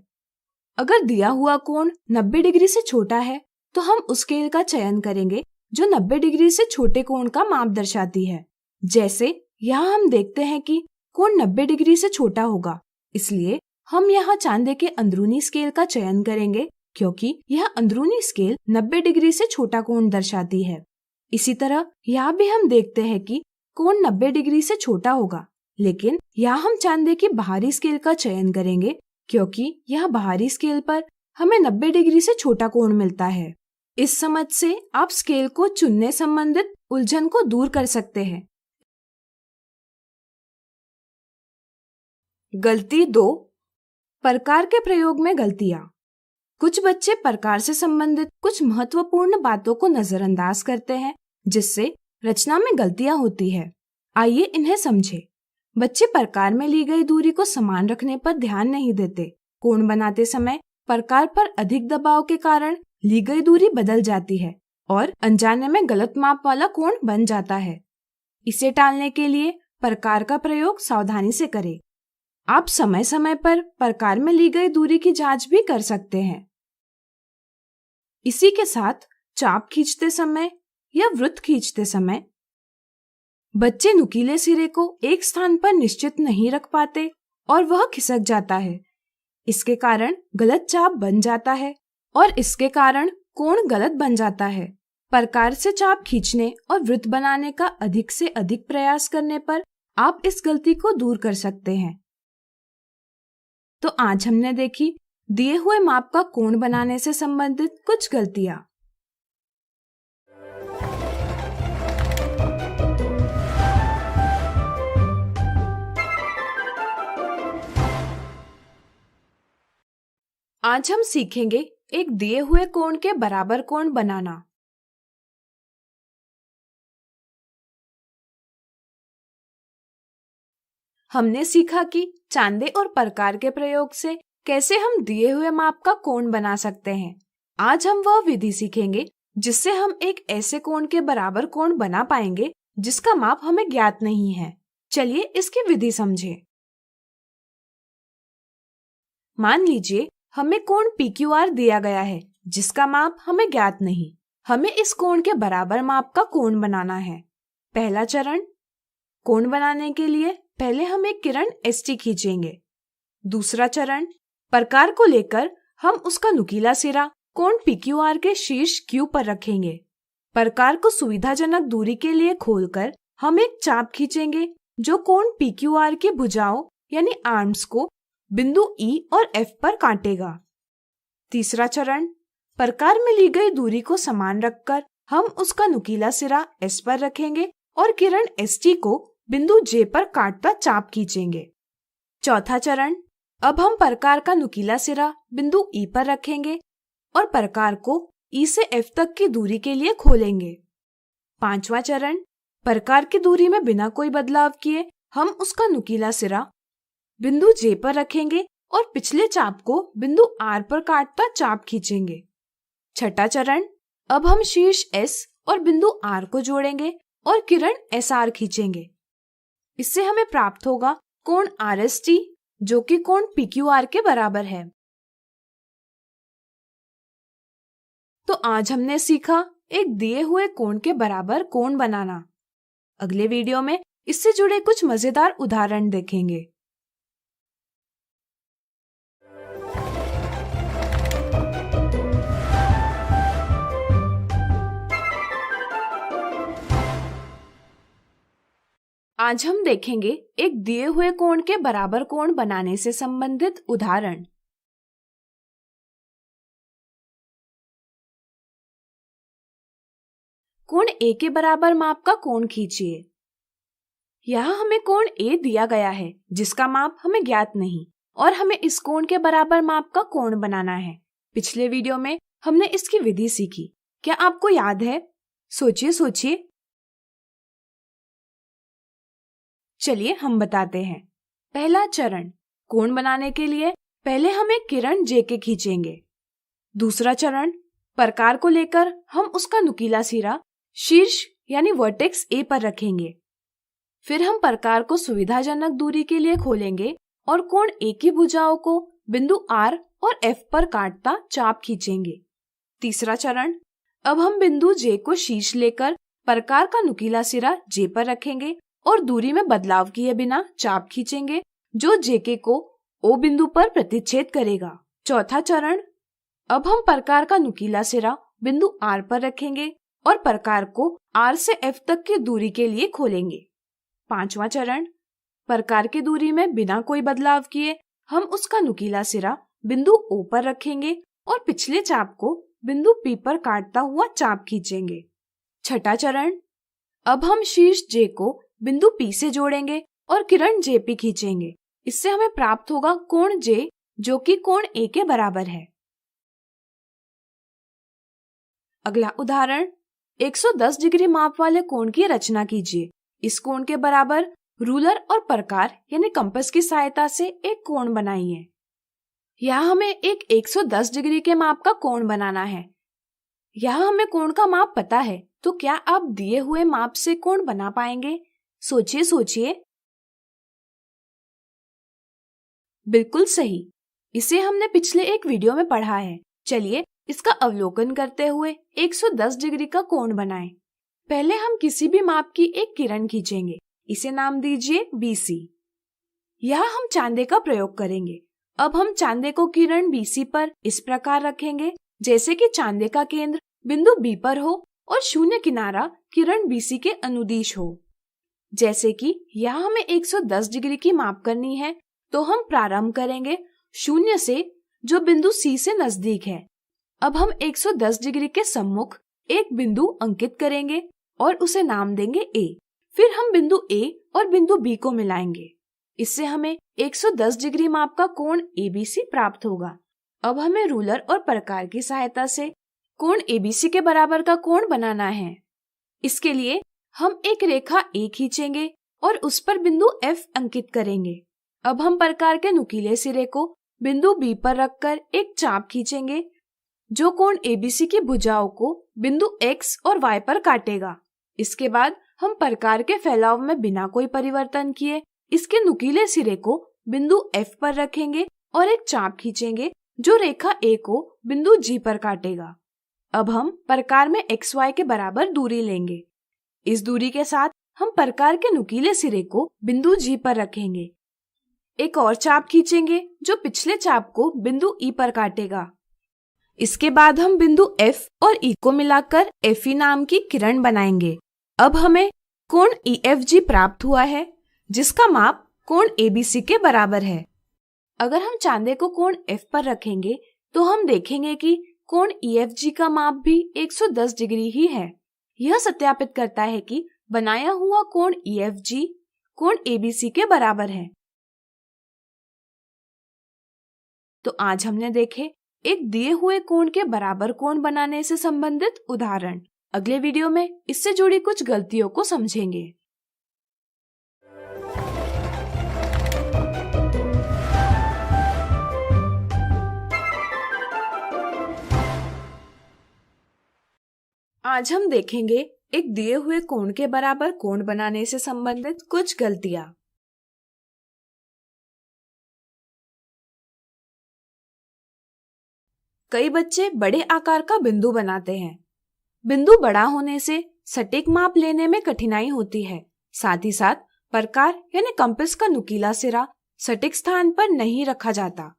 अगर दिया हुआ कोण 90 डिग्री से छोटा है तो हम उस स्केल का चयन करेंगे जो 90 डिग्री से छोटे कोण का माप दर्शाती है। जैसे यहाँ हम देखते हैं कि कोण 90 डिग्री से छोटा होगा, इसलिए हम यहाँ चांदे के अंदरूनी स्केल का चयन करेंगे क्योंकि यह अंदरूनी स्केल 90 डिग्री से छोटा कोण दर्शाती है। इसी तरह यहाँ भी हम देखते हैं कि कोण 90 डिग्री से छोटा होगा, लेकिन यहाँ हम चांदे की बाहरी स्केल का चयन करेंगे क्योंकि यह बाहरी स्केल पर हमें 90 डिग्री से छोटा कोण मिलता है। इस समझ से आप स्केल को चुनने संबंधित उलझन को दूर कर सकते हैं। गलती 2, प्रकार के प्रयोग में गलतियां। कुछ बच्चे प्रकार से संबंधित कुछ महत्वपूर्ण बातों को नजरअंदाज करते हैं, जिससे रचना में गलतियां होती है। आइए इन्हें समझें। बच्चे प्रकार में ली गई दूरी को समान रखने पर ध्यान नहीं देते। कोण बनाते समय प्रकार पर अधिक दबाव के कारण ली गई दूरी बदल जाती है और अनजाने में गलत माप वाला कोण बन जाता है। इसे टालने के लिए प्रकार का प्रयोग सावधानी से करें। आप समय समय पर प्रकार में ली गई दूरी की जांच भी कर सकते हैं। इसी के साथ चाप खींचते समय या वृत्त खींचते समय बच्चे नुकीले सिरे को एक स्थान पर निश्चित नहीं रख पाते और वह खिसक जाता है। इसके कारण गलत चाप बन जाता है और इसके कारण कोण गलत बन जाता है। प्रकार से चाप खींचने और वृत्त बनाने का अधिक से अधिक प्रयास करने पर आप इस गलती को दूर कर सकते हैं। तो आज हमने देखी दिए हुए माप का कोण बनाने से संबंधित कुछ गलतियां। आज हम सीखेंगे एक दिए हुए कोण के बराबर कोण बनाना। हमने सीखा कि चांदे और प्रकार के प्रयोग से कैसे हम दिए हुए माप का कोण बना सकते हैं। आज हम वह विधि सीखेंगे जिससे हम एक ऐसे कोण के बराबर कोण बना पाएंगे जिसका माप हमें ज्ञात नहीं है। चलिए इसकी विधि समझें। मान लीजिए हमें कोण PQR दिया गया है जिसका माप हमें ज्ञात नहीं। हमें इस कोण के बराबर माप का कोण बनाना है। पहला चरण, कोण बनाने के लिए पहले हम एक किरण ST खींचेंगे। दूसरा चरण, प्रकार को लेकर हम उसका नुकीला सिरा कोण PQR के शीर्ष Q पर रखेंगे। प्रकार को सुविधाजनक दूरी के लिए खोलकर हम एक चाप खींचेंगे जो कोण PQR की भुजाओं यानी आर्म्स को बिंदु E और F पर काटेगा। तीसरा चरण, प्रकार में ली गई दूरी को समान रखकर हम उसका नुकीला सिरा S पर रखेंगे और किरण ST को बिंदु J पर काटता चाप खींचेंगे। चौथा चरण, अब हम प्रकार का नुकीला सिरा बिंदु E पर रखेंगे और प्रकार को E से F तक की दूरी के लिए खोलेंगे। पांचवा चरण, प्रकार की दूरी में बिना कोई बदलाव किए हम उसका नुकीला सिरा बिंदु J पर रखेंगे और पिछले चाप को बिंदु R पर काटता चाप खींचेंगे। छठा चरण, अब हम शीर्ष S और बिंदु R को जोड़ेंगे और किरण SR खींचेंगे। इससे हमें प्राप्त होगा कोण RST जो कि कोण PQR के बराबर है। तो आज हमने सीखा एक दिए हुए कोण के बराबर कोण बनाना। अगले वीडियो में इससे जुड़े कुछ मजेदार उदाहरण देखेंगे। आज हम देखेंगे एक दिए हुए कोण के बराबर कोण बनाने से संबंधित उदाहरण। कोण A के बराबर माप का कोण खींचिए। यहाँ हमें कोण A दिया गया है जिसका माप हमें ज्ञात नहीं और हमें इस कोण के बराबर माप का कोण बनाना है। पिछले वीडियो में हमने इसकी विधि सीखी, क्या आपको याद है? सोचिए। चलिए हम बताते हैं। पहला चरण, कोण बनाने के लिए पहले हम एक किरण J के खींचेंगे। दूसरा चरण, प्रकार को लेकर हम उसका नुकीला सिरा शीर्ष यानी वर्टेक्स A पर रखेंगे। फिर हम प्रकार को सुविधाजनक दूरी के लिए खोलेंगे और कोण A की भुजाओं को बिंदु R और F पर काटता चाप खींचेंगे। तीसरा चरण, अब हम बिंदु J को शीर्ष लेकर प्रकार का नुकीला सिरा J पर रखेंगे और दूरी में बदलाव किए बिना चाप खींचेंगे जो JK को O बिंदु पर प्रतिच्छेद करेगा। चौथा चरण, अब हम प्रकार का नुकीला सिरा बिंदु R पर रखेंगे और प्रकार को R से F तक की दूरी के लिए खोलेंगे। पांचवा चरण, प्रकार की दूरी में बिना कोई बदलाव किए हम उसका नुकीला सिरा बिंदु O पर रखेंगे और पिछले चाप को बिंदु P पर काटता हुआ चाप खींचेंगे। छठा चरण, अब हम शीर्ष J को बिंदु P से जोड़ेंगे और किरण JP खींचेंगे। इससे हमें प्राप्त होगा कोण J जो कि कोण A के बराबर है। अगला उदाहरण, 110 डिग्री माप वाले कोण की रचना कीजिए। इस कोण के बराबर रूलर और प्रकार यानी कंपास की सहायता से एक कोण बनाइए। यहाँ हमें एक 110 डिग्री के माप का कोण बनाना है। यहाँ हमें कोण का माप पता है, तो क्या आप दिए हुए माप से कोण बना पाएंगे? सोचिए। बिल्कुल सही, इसे हमने पिछले एक वीडियो में पढ़ा है। चलिए इसका अवलोकन करते हुए 110 डिग्री का कोण बनाएं। पहले हम किसी भी माप की एक किरण खींचेंगे। इसे नाम दीजिए BC। यहाँ हम चांदे का प्रयोग करेंगे। अब हम चांदे को किरण BC पर इस प्रकार रखेंगे जैसे कि चांदे का केंद्र बिंदु B पर हो और शून्य किनारा किरण BC के अनुदिश हो। जैसे कि यहाँ हमें 110 डिग्री की माप करनी है, तो हम प्रारंभ करेंगे शून्य से जो बिंदु C से नजदीक है। अब हम 110 डिग्री के सम्मुख एक बिंदु अंकित करेंगे और उसे नाम देंगे A। फिर हम बिंदु A और बिंदु B को मिलाएंगे। इससे हमें 110 डिग्री माप का कोण ABC प्राप्त होगा। अब हमें रूलर और प्रकार की सहायता से कोण ABC के बराबर का कोण बनाना है। इसके लिए हम एक रेखा A खींचेंगे और उस पर बिंदु F अंकित करेंगे। अब हम प्रकार के नुकीले सिरे को बिंदु B पर रखकर एक चाप खींचेंगे जो कोण ABC की भुजाओं को बिंदु X और Y पर काटेगा। इसके बाद हम प्रकार के फैलाव में बिना कोई परिवर्तन किए इसके नुकीले सिरे को बिंदु F पर रखेंगे और एक चाप खींचेंगे जो रेखा A को बिंदु G पर काटेगा। अब हम प्रकार में XY के बराबर दूरी लेंगे। इस दूरी के साथ हम प्रकार के नुकीले सिरे को बिंदु G पर रखेंगे। एक और चाप खींचेंगे जो पिछले चाप को बिंदु E पर काटेगा। इसके बाद हम बिंदु F और E को मिलाकर FE नाम की किरण बनाएंगे। अब हमें कोण EFG प्राप्त हुआ है जिसका माप कोण ABC के बराबर है। अगर हम चांदे को कोण F पर रखेंगे तो हम देखेंगे कि कोण EFG का माप भी 110 डिग्री ही है। यह सत्यापित करता है कि बनाया हुआ कोण EFG कोण ABC के बराबर है। तो आज हमने देखे एक दिए हुए कोण के बराबर कोण बनाने से संबंधित उदाहरण। अगले वीडियो में इससे जुड़ी कुछ गलतियों को समझेंगे। आज हम देखेंगे एक दिए हुए कोण के बराबर कोण बनाने से संबंधित कुछ गलतियां। कई बच्चे बड़े आकार का बिंदु बनाते हैं। बिंदु बड़ा होने से सटीक माप लेने में कठिनाई होती है। साथ ही साथ प्रकार यानी कंपास का नुकीला सिरा सटीक स्थान पर नहीं रखा जाता।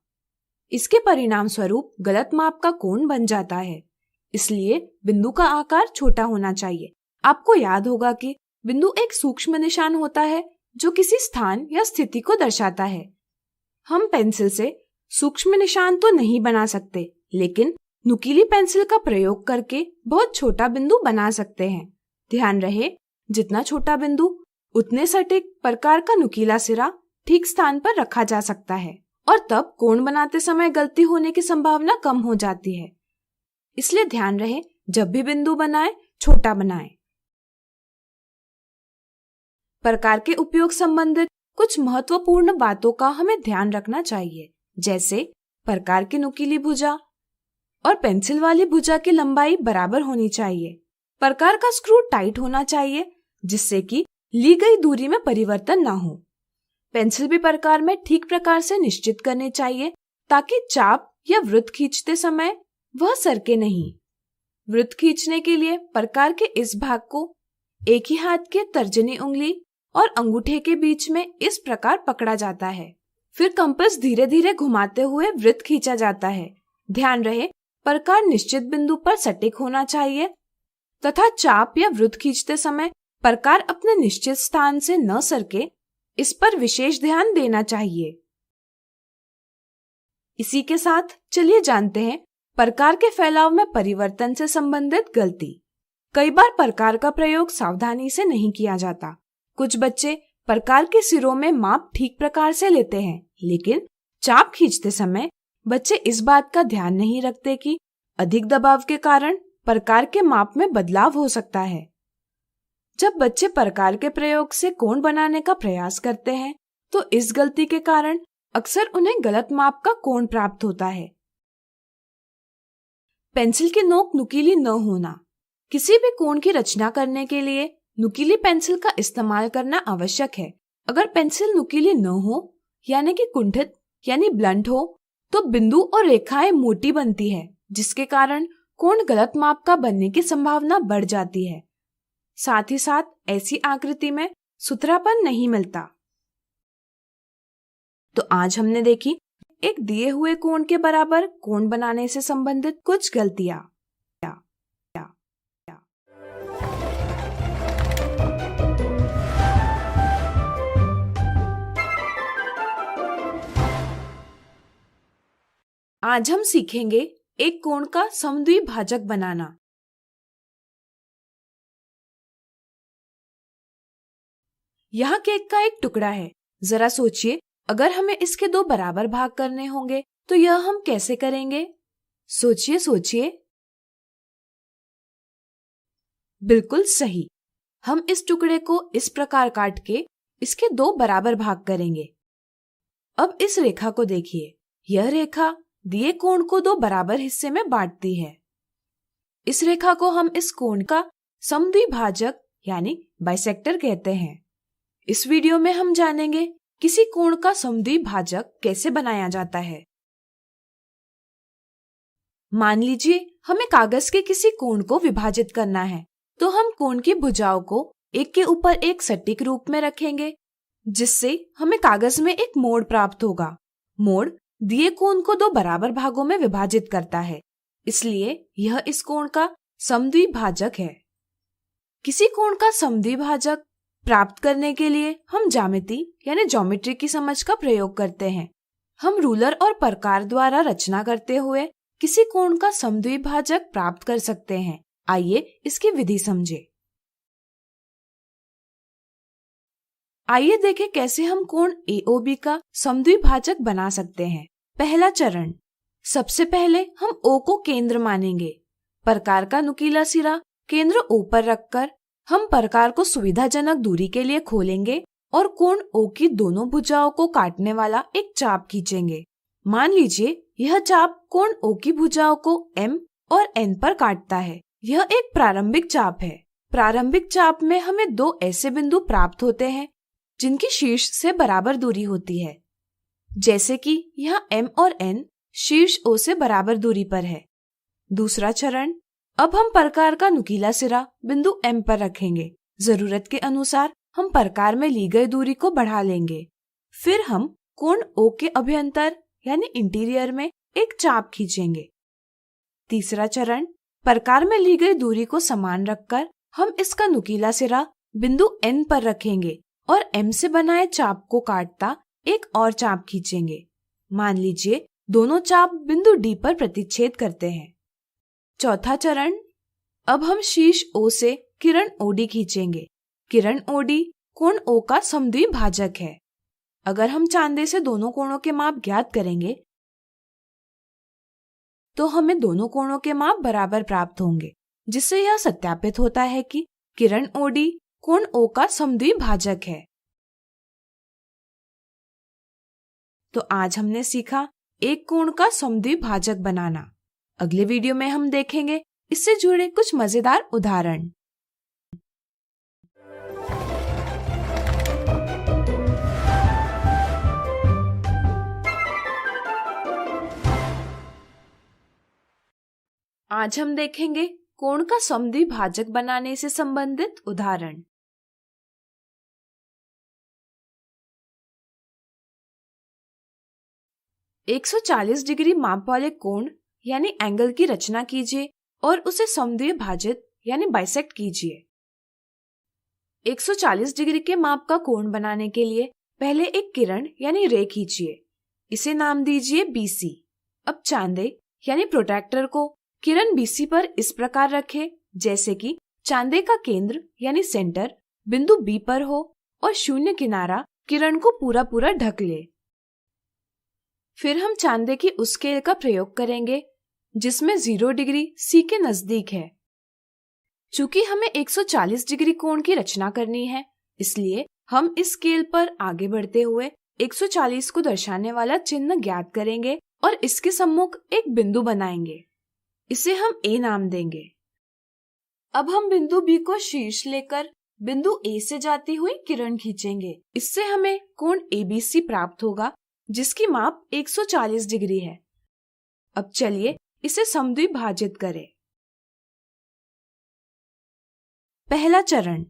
इसके परिणाम स्वरूप गलत माप का कोण बन जाता है। इसलिए बिंदु का आकार छोटा होना चाहिए। आपको याद होगा कि बिंदु एक सूक्ष्म निशान होता है जो किसी स्थान या स्थिति को दर्शाता है। हम पेंसिल से सूक्ष्म निशान तो नहीं बना सकते, लेकिन नुकीली पेंसिल का प्रयोग करके बहुत छोटा बिंदु बना सकते हैं। ध्यान रहे, जितना छोटा बिंदु उतने सटीक प्रकार का नुकीला सिरा ठीक स्थान पर रखा जा सकता है और तब कोण बनाते समय गलती होने की संभावना कम हो जाती है। इसलिए ध्यान रहे, जब भी बिंदु बनाएं, छोटा बनाएं। प्रकार के उपयोग संबंधित कुछ महत्वपूर्ण बातों का हमें ध्यान रखना चाहिए, जैसे प्रकार की नुकीली भुजा और पेंसिल वाली भुजा की लंबाई बराबर होनी चाहिए। प्रकार का स्क्रू टाइट होना चाहिए जिससे कि ली गई दूरी में परिवर्तन ना हो। पेंसिल भी प्रकार में ठीक प्रकार से निश्चित करनी चाहिए ताकि चाप या वृत्त खींचते समय वह सरके नहीं। वृत्त खींचने के लिए प्रकार के इस भाग को एक ही हाथ के तर्जनी उंगली और अंगूठे के बीच में इस प्रकार पकड़ा जाता है। फिर कंपास धीरे धीरे घुमाते हुए वृत्त खींचा जाता है। ध्यान रहे, प्रकार निश्चित बिंदु पर सटीक होना चाहिए तथा चाप या वृत्त खींचते समय प्रकार अपने निश्चित स्थान से न सरके, इस पर विशेष ध्यान देना चाहिए। इसी के साथ चलिए जानते हैं प्रकार के फैलाव में परिवर्तन से संबंधित गलती। कई बार प्रकार का प्रयोग सावधानी से नहीं किया जाता। कुछ बच्चे प्रकार के सिरों में माप ठीक प्रकार से लेते हैं, लेकिन चाप खींचते समय बच्चे इस बात का ध्यान नहीं रखते कि अधिक दबाव के कारण प्रकार के माप में बदलाव हो सकता है। जब बच्चे प्रकार के प्रयोग से कोण बनाने का प्रयास करते हैं, तो इस गलती के कारण अक्सर उन्हें गलत माप का कोण प्राप्त होता है। पेंसिल की नोक नुकीली न होना। किसी भी कोण की रचना करने के लिए नुकीली पेंसिल का इस्तेमाल करना आवश्यक है। अगर पेंसिल नुकीली न हो यानी कि कुंठित यानी ब्लंट हो, तो बिंदु और रेखाएं मोटी बनती है, जिसके कारण कोण गलत माप का बनने की संभावना बढ़ जाती है। साथ ही साथ ऐसी आकृति में सुथरापन नहीं मिलता। तो आज हमने देखी एक दिए हुए कोण के बराबर कोण बनाने से संबंधित कुछ गलतियां। आज हम सीखेंगे एक कोण का समद्विभाजक बनाना। यहाँ केक का एक टुकड़ा है। जरा सोचिए, अगर हमें इसके 2 बराबर भाग करने होंगे तो यह हम कैसे करेंगे? सोचिए सोचिए। बिल्कुल सही। हम इस टुकड़े को इस प्रकार काट के इसके 2 बराबर भाग करेंगे। अब इस रेखा को देखिए। यह रेखा दिए कोण को 2 बराबर हिस्से में बांटती है। इस रेखा को हम इस कोण का समद्विभाजक यानी बाइसेक्टर कहते हैं। इस वीडियो में हम जानेंगे किसी कोण का समद्विभाजक कैसे बनाया जाता है। मान लीजिए हमें कागज के किसी कोण को विभाजित करना है, तो हम कोण की भुजाओं को एक के ऊपर एक सटीक रूप में रखेंगे, जिससे हमें कागज में एक मोड़ प्राप्त होगा। मोड़ दिए कोण को 2 बराबर भागों में विभाजित करता है, इसलिए यह इस कोण का समद्विभाजक है। किसी कोण का समद्विभाजक प्राप्त करने के लिए हम ज्यामिति यानी ज्योमेट्री की समझ का प्रयोग करते हैं। हम रूलर और प्रकार द्वारा रचना करते हुए किसी कोण का समद्विभाजक प्राप्त कर सकते हैं। आइए इसकी विधि समझें। आइए देखें कैसे हम कोण AOB का समद्विभाजक बना सकते हैं। पहला चरण, सबसे पहले हम O को केंद्र मानेंगे। प्रकार का नुकीला सिरा केंद्र O पर रखकर हम प्रकार को सुविधाजनक दूरी के लिए खोलेंगे और कोण O की दोनों भुजाओं को काटने वाला एक चाप खींचेंगे। मान लीजिए यह चाप कोण O की भुजाओं को M और N पर काटता है। यह एक प्रारंभिक चाप है। प्रारंभिक चाप में हमें 2 ऐसे बिंदु प्राप्त होते हैं जिनकी शीर्ष से बराबर दूरी होती है, जैसे कि यहाँ M और N शीर्ष O से बराबर दूरी पर है। दूसरा चरण, अब हम प्रकार का नुकीला सिरा बिंदु M पर रखेंगे। जरूरत के अनुसार हम प्रकार में ली गई दूरी को बढ़ा लेंगे। फिर हम कोण O के अभ्यंतर यानी इंटीरियर में एक चाप खींचेंगे। तीसरा चरण, प्रकार में ली गई दूरी को समान रखकर हम इसका नुकीला सिरा बिंदु N पर रखेंगे और M से बनाए चाप को काटता एक और चाप खींचेंगे। मान लीजिए दोनों चाप बिंदु D पर प्रतिच्छेद करते हैं। चौथा चरण, अब हम शीर्ष O से किरण OD खींचेंगे। किरण OD कोण O का समद्विभाजक है। अगर हम चांदे से दोनों कोणों के माप ज्ञात करेंगे तो हमें दोनों कोणों के माप बराबर प्राप्त होंगे, जिससे यह सत्यापित होता है कि किरण OD कोण O का समद्विभाजक है। तो आज हमने सीखा एक कोण का समद्विभाजक बनाना। अगले वीडियो में हम देखेंगे इससे जुड़े कुछ मजेदार उदाहरण। आज हम देखेंगे कोण का समद्विभाजक बनाने से संबंधित उदाहरण। एक 140 डिग्री माप वाले कोण यानी एंगल की रचना कीजिए और उसे समद्विभाजित यानी बाइसेक्ट कीजिए। 140 डिग्री के माप का कोण बनाने के लिए पहले एक किरण यानी रे खींचिए। इसे नाम दीजिए BC। अब चांदे यानी प्रोट्रैक्टर को किरण BC पर इस प्रकार रखें जैसे कि चांदे का केंद्र यानी सेंटर बिंदु B पर हो और शून्य किनारा किरण को पूरा ढक ले। फिर हम चांदे की उस स्केल का प्रयोग करेंगे जिसमें 0 डिग्री C के नजदीक है। चूंकि हमें 140 डिग्री कोण की रचना करनी है, इसलिए हम इस स्केल पर आगे बढ़ते हुए 140 को दर्शाने वाला चिन्ह ज्ञात करेंगे और इसके सम्मुख एक बिंदु बनाएंगे। इसे हम A नाम देंगे। अब हम बिंदु B को शीर्ष लेकर बिंदु A से जाती हुई किरण खींचेंगे। इससे हमें कोण ABC प्राप्त होगा जिसकी माप 140 डिग्री है। अब चलिए इसे समद्विभाजित करें। पहला चरण,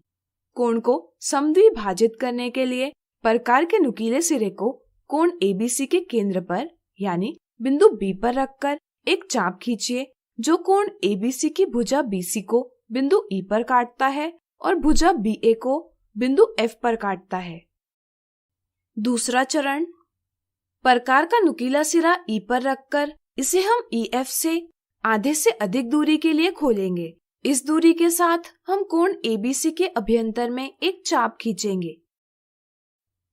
कोण को समद्विभाजित करने के लिए प्रकार के नुकीले सिरे को कोण ABC के केंद्र पर यानी बिंदु B पर रखकर एक चाप खींचिए जो कोण ABC की भुजा BC को बिंदु E पर काटता है और भुजा BA को बिंदु F पर काटता है। दूसरा चरण, प्रकार का नुकीला सिरा E पर रखकर इसे हम EF से आधे से अधिक दूरी के लिए खोलेंगे। इस दूरी के साथ हम कोण ABC के अभ्यंतर में एक चाप खींचेंगे।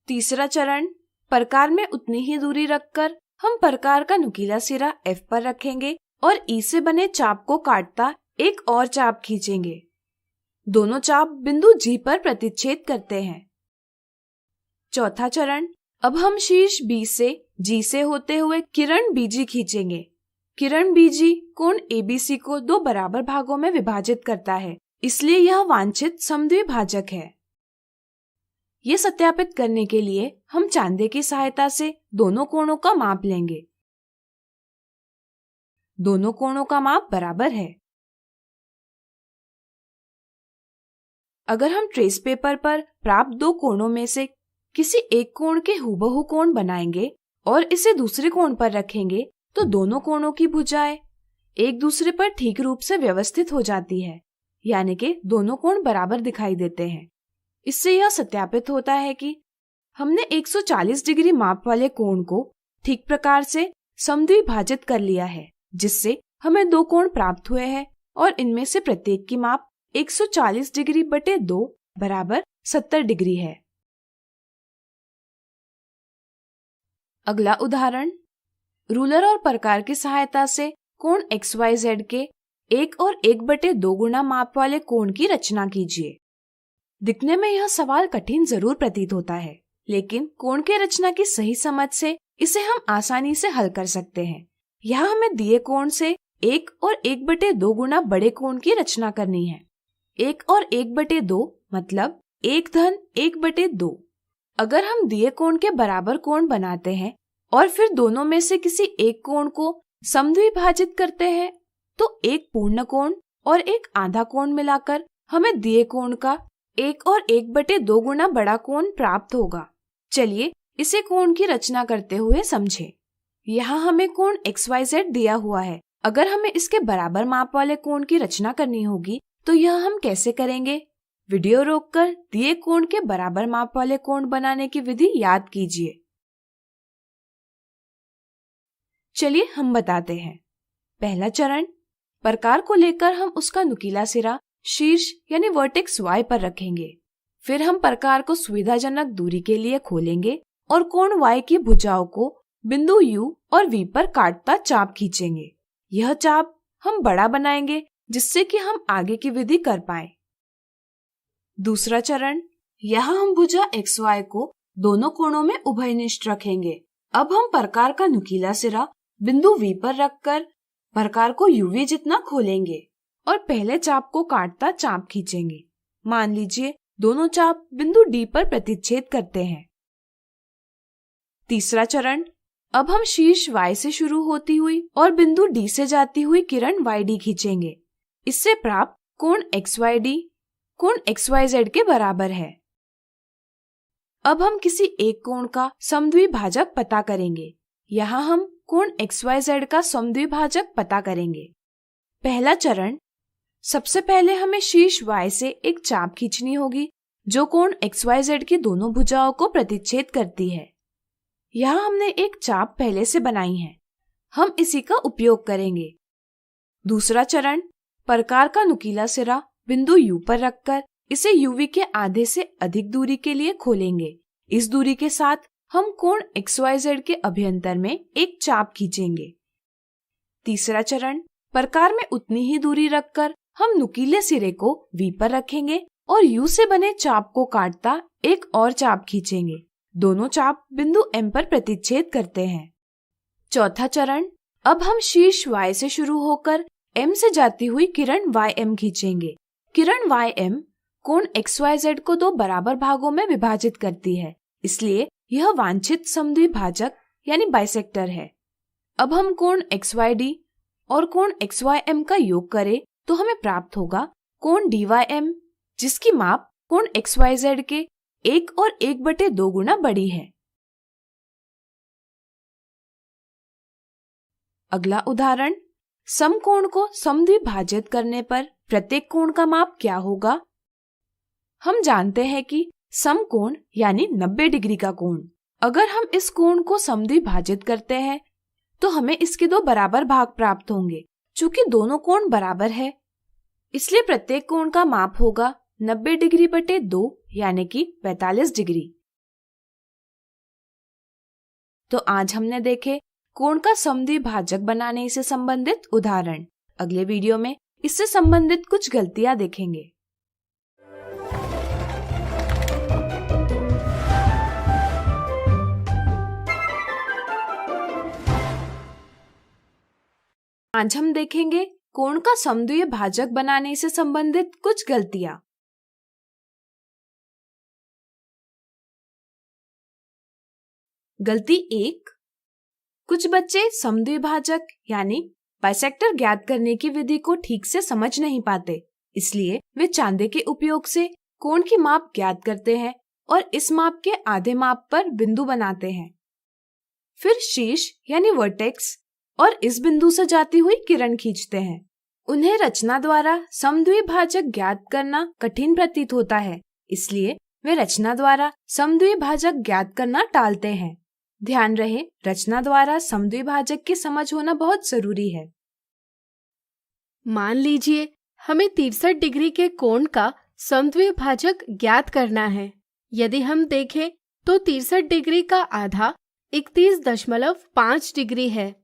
तीसरा चरण, प्रकार में उतनी ही दूरी रखकर हम प्रकार का नुकीला सिरा F पर रखेंगे और E से बने चाप को काटता एक और चाप खींचेंगे। दोनों चाप बिंदु G पर प्रतिच्छेद करते हैं। चौथा चरण, अब हम शीर्ष B से G से होते हुए किरण BG खींचेंगे। किरण BG कोण ABC को दो बराबर भागों में विभाजित करता है, इसलिए यह वांछित समद्विभाजक है। ये सत्यापित करने के लिए हम चांदे की सहायता से दोनों कोणों का माप लेंगे। दोनों कोणों का माप बराबर है। अगर हम ट्रेस पेपर पर प्राप्त दो कोणों में से किसी एक कोण के हूबहू कोण बनाएंगे और इसे दूसरे कोण पर रखेंगे तो दोनों कोणों की भुजाएं एक दूसरे पर ठीक रूप से व्यवस्थित हो जाती है, यानी कि दोनों कोण बराबर दिखाई देते हैं। इससे यह सत्यापित होता है कि हमने 140 डिग्री माप वाले कोण को ठीक प्रकार से समद्विभाजित कर लिया है, जिससे हमें दो कोण प्राप्त हुए हैं और इनमें से प्रत्येक की माप 140 डिग्री बटे 2 बराबर 70 डिग्री है। अगला उदाहरण, रूलर और प्रकार की सहायता से कोण XYZ के 1 और 1/2 गुना माप वाले कोण की रचना कीजिए। दिखने में यह सवाल कठिन जरूर प्रतीत होता है, लेकिन कोण के रचना की सही समझ से इसे हम आसानी से हल कर सकते हैं। यहाँ हमें दिए कोण से 1 और 1/2 गुना बड़े कोण की रचना करनी है। 1 और 1/2 मतलब 1-1/2। अगर हम दिए कोण के बराबर कोण बनाते हैं और फिर दोनों में से किसी एक कोण को समद्विभाजित करते हैं तो एक पूर्ण कोण और एक आधा कोण मिलाकर हमें दिए कोण का 1 और 1/2 गुना बड़ा कोण प्राप्त होगा। चलिए इसे कोण की रचना करते हुए समझें। यहाँ हमें कोण XYZ दिया हुआ है। अगर हमें इसके बराबर माप वाले कोण की रचना करनी होगी तो यह हम कैसे करेंगे? वीडियो रोककर दिए कोण के बराबर माप वाले कोण बनाने की विधि याद कीजिए। चलिए हम बताते हैं। पहला चरण, प्रकार को लेकर हम उसका नुकीला सिरा शीर्ष यानी वर्टेक्स Y पर रखेंगे। फिर हम प्रकार को सुविधाजनक दूरी के लिए खोलेंगे और कोण Y की भुजाओं को बिंदु U और V पर काटता चाप खींचेंगे। यह चाप हम बड़ा बनाएंगे जिससे कि हम आगे की विधि कर पाए। दूसरा चरण, यहाँ हम भुजा XY को दोनों कोणों में उभयनिष्ठ रखेंगे। अब हम प्रकार का नुकीला सिरा बिंदु V पर रखकर प्रकार को UV जितना खोलेंगे और पहले चाप को काटता चाप खींचेंगे। मान लीजिए दोनों चाप बिंदु D पर प्रतिच्छेद करते हैं। तीसरा चरण, अब हम शीर्ष Y से शुरू होती हुई और बिंदु D से जाती हुई किरण YD खींचेंगे। इससे प्राप्त कोण XYD कोण XYZ के बराबर है। अब हम किसी एक कोण का समद्विभाजक पता करेंगे। यहाँ हम कोण XYZ का समद्विभाजक पता करेंगे। पहला चरण, सबसे पहले हमें शीर्ष Y से एक चाप खींचनी होगी जो कोण XYZ की दोनों भुजाओं को प्रतिच्छेद करती है। यहाँ हमने एक चाप पहले से बनाई है, हम इसी का उपयोग करेंगे। दूसरा चरण, प्रकार का नुकीला सिरा बिंदु U पर रखकर इसे UV के आधे से अधिक दूरी के लिए खोलेंगे। इस दूरी के साथ हम कोण XYZ के अभ्यंतर में एक चाप खींचेंगे। तीसरा चरण, प्रकार में उतनी ही दूरी रखकर हम नुकीले सिरे को V पर रखेंगे और U से बने चाप को काटता एक और चाप खींचेंगे। दोनों चाप बिंदु M पर प्रतिच्छेद करते हैं। चौथा चरण, अब हम शीर्ष Y से शुरू होकर M से जाती हुई किरण YM खींचेंगे। किरण YM कोण XYZ को दो बराबर भागों में विभाजित करती है, इसलिए यह वांछित समद्विभाजक यानी बाइसेक्टर है। अब हम कोण XYD और कोण XYM का योग करें तो हमें प्राप्त होगा कोण DYM जिसकी माप कोण XYZ के 1 और 1/2 गुना बड़ी है। अगला उदाहरण, समकोण को समद्विभाजित करने पर प्रत्येक कोण का माप क्या होगा? हम जानते हैं कि समकोण यानी 90 डिग्री का कोण। अगर हम इस कोण को समद्विभाजित करते हैं तो हमें इसके 2 बराबर भाग प्राप्त होंगे। चूंकि दोनों कोण बराबर है, इसलिए प्रत्येक कोण का माप होगा 90 डिग्री बटे 2 यानी कि 45 डिग्री। तो आज हमने देखे कोण का समद्विभाजक बनाने से संबंधित उदाहरण। अगले वीडियो में इससे संबंधित कुछ गलतियां देखेंगे। आज हम देखेंगे कोण का समद्विभाजक बनाने से संबंधित कुछ गलतियां। गलती 1, कुछ बच्चे समद्विभाजक यानी बाइसेक्टर ज्ञात करने की विधि को ठीक से समझ नहीं पाते, इसलिए वे चांदे के उपयोग से कोण की माप ज्ञात करते हैं और इस माप के आधे माप पर बिंदु बनाते हैं। फिर शीर्ष यानी वर्टेक्स और इस बिंदु से जाती हुई किरण खींचते हैं। उन्हें रचना द्वारा समद्विभाजक ज्ञात करना कठिन प्रतीत होता है, इसलिए वे रचना द्वारा समद्विभाजक ज्ञात करना टालते हैं। ध्यान रहे, रचना द्वारा समद्विभाजक की समझ होना बहुत जरूरी है। मान लीजिए हमें 63 डिग्री के कोण का समद्विभाजक ज्ञात करना है। यदि हम देखें तो 63 डिग्री का आधा 31.5 डिग्री है।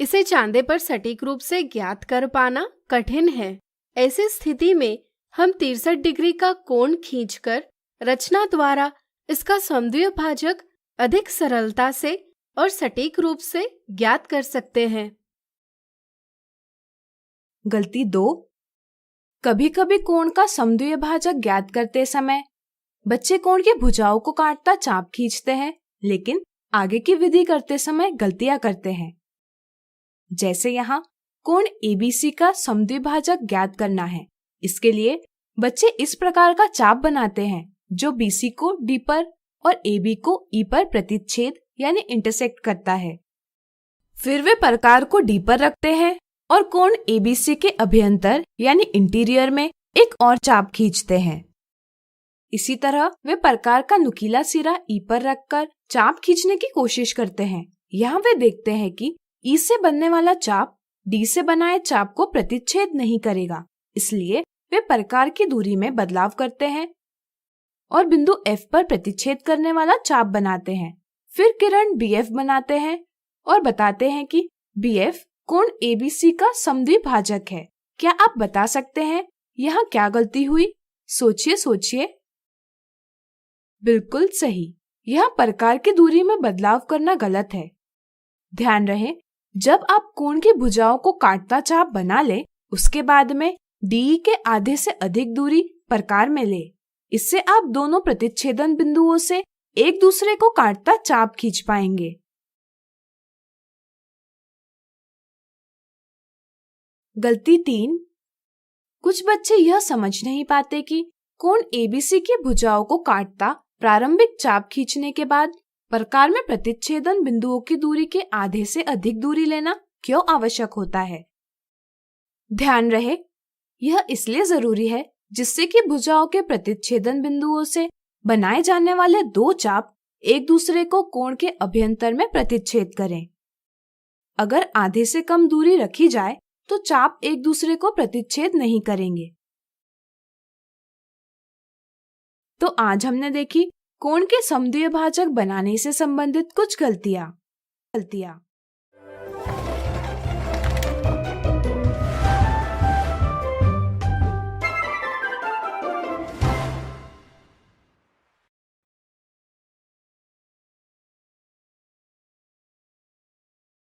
इसे चांदे पर सटीक रूप से ज्ञात कर पाना कठिन है। ऐसी स्थिति में हम 63 डिग्री का कोण खींचकर रचना द्वारा इसका समद्विभाजक अधिक सरलता से और सटीक रूप से ज्ञात कर सकते हैं। गलती 2, कभी-कभी कोण का समद्विभाजक ज्ञात करते समय बच्चे कोण की भुजाओं को काटता चाप खींचते हैं, लेकिन आगे की विधि करते समय गलतियां करते हैं। जैसे यहाँ कोण ABC का समद्विभाजक ज्ञात करना है। इसके लिए बच्चे इस प्रकार का चाप बनाते हैं जो BC को D पर और AB को E पर प्रतिच्छेद यानी इंटरसेक्ट करता है। फिर वे प्रकार को D पर रखते हैं और कोण ABC के अभ्यंतर यानी इंटीरियर में एक और चाप खींचते हैं। इसी तरह वे प्रकार का नुकीला सिरा E पर रखकर चाप खींचने की कोशिश करते हैं। यहाँ वे देखते हैं कि E से बनने वाला चाप D से बनाए चाप को प्रतिच्छेद नहीं करेगा, इसलिए वे प्रकार की दूरी में बदलाव करते हैं और बिंदु F पर प्रतिच्छेद करने वाला चाप बनाते हैं। फिर किरण BF बनाते हैं और बताते हैं कि BF कोण ABC का समद्विभाजक है। क्या आप बता सकते हैं यहाँ क्या गलती हुई? सोचिए। बिल्कुल सही, यहाँ प्रकार की दूरी में बदलाव करना गलत है। ध्यान रहे, जब आप कोण की भुजाओं को काटता चाप बना ले, उसके बाद में DE के आधे से अधिक दूरी प्रकार में ले। इससे आप दोनों प्रतिच्छेदन बिंदुओं से एक दूसरे को काटता चाप खींच पाएंगे। गलती 3, कुछ बच्चे यह समझ नहीं पाते कि कोण ABC की भुजाओं को काटता प्रारंभिक चाप खींचने के बाद प्रकार में प्रतिच्छेदन बिंदुओं की दूरी के आधे से अधिक दूरी लेना क्यों आवश्यक होता है। ध्यान रहे, यह इसलिए जरूरी है जिससे कि भुजाओं के प्रतिच्छेदन बिंदुओं से बनाए जाने वाले 2 चाप एक दूसरे को कोण के अभ्यंतर में प्रतिच्छेद करें। अगर आधे से कम दूरी रखी जाए तो चाप एक दूसरे को प्रतिच्छेद नहीं करेंगे। तो आज हमने देखी कोण के समद्विभाजक बनाने से संबंधित कुछ गलतियां।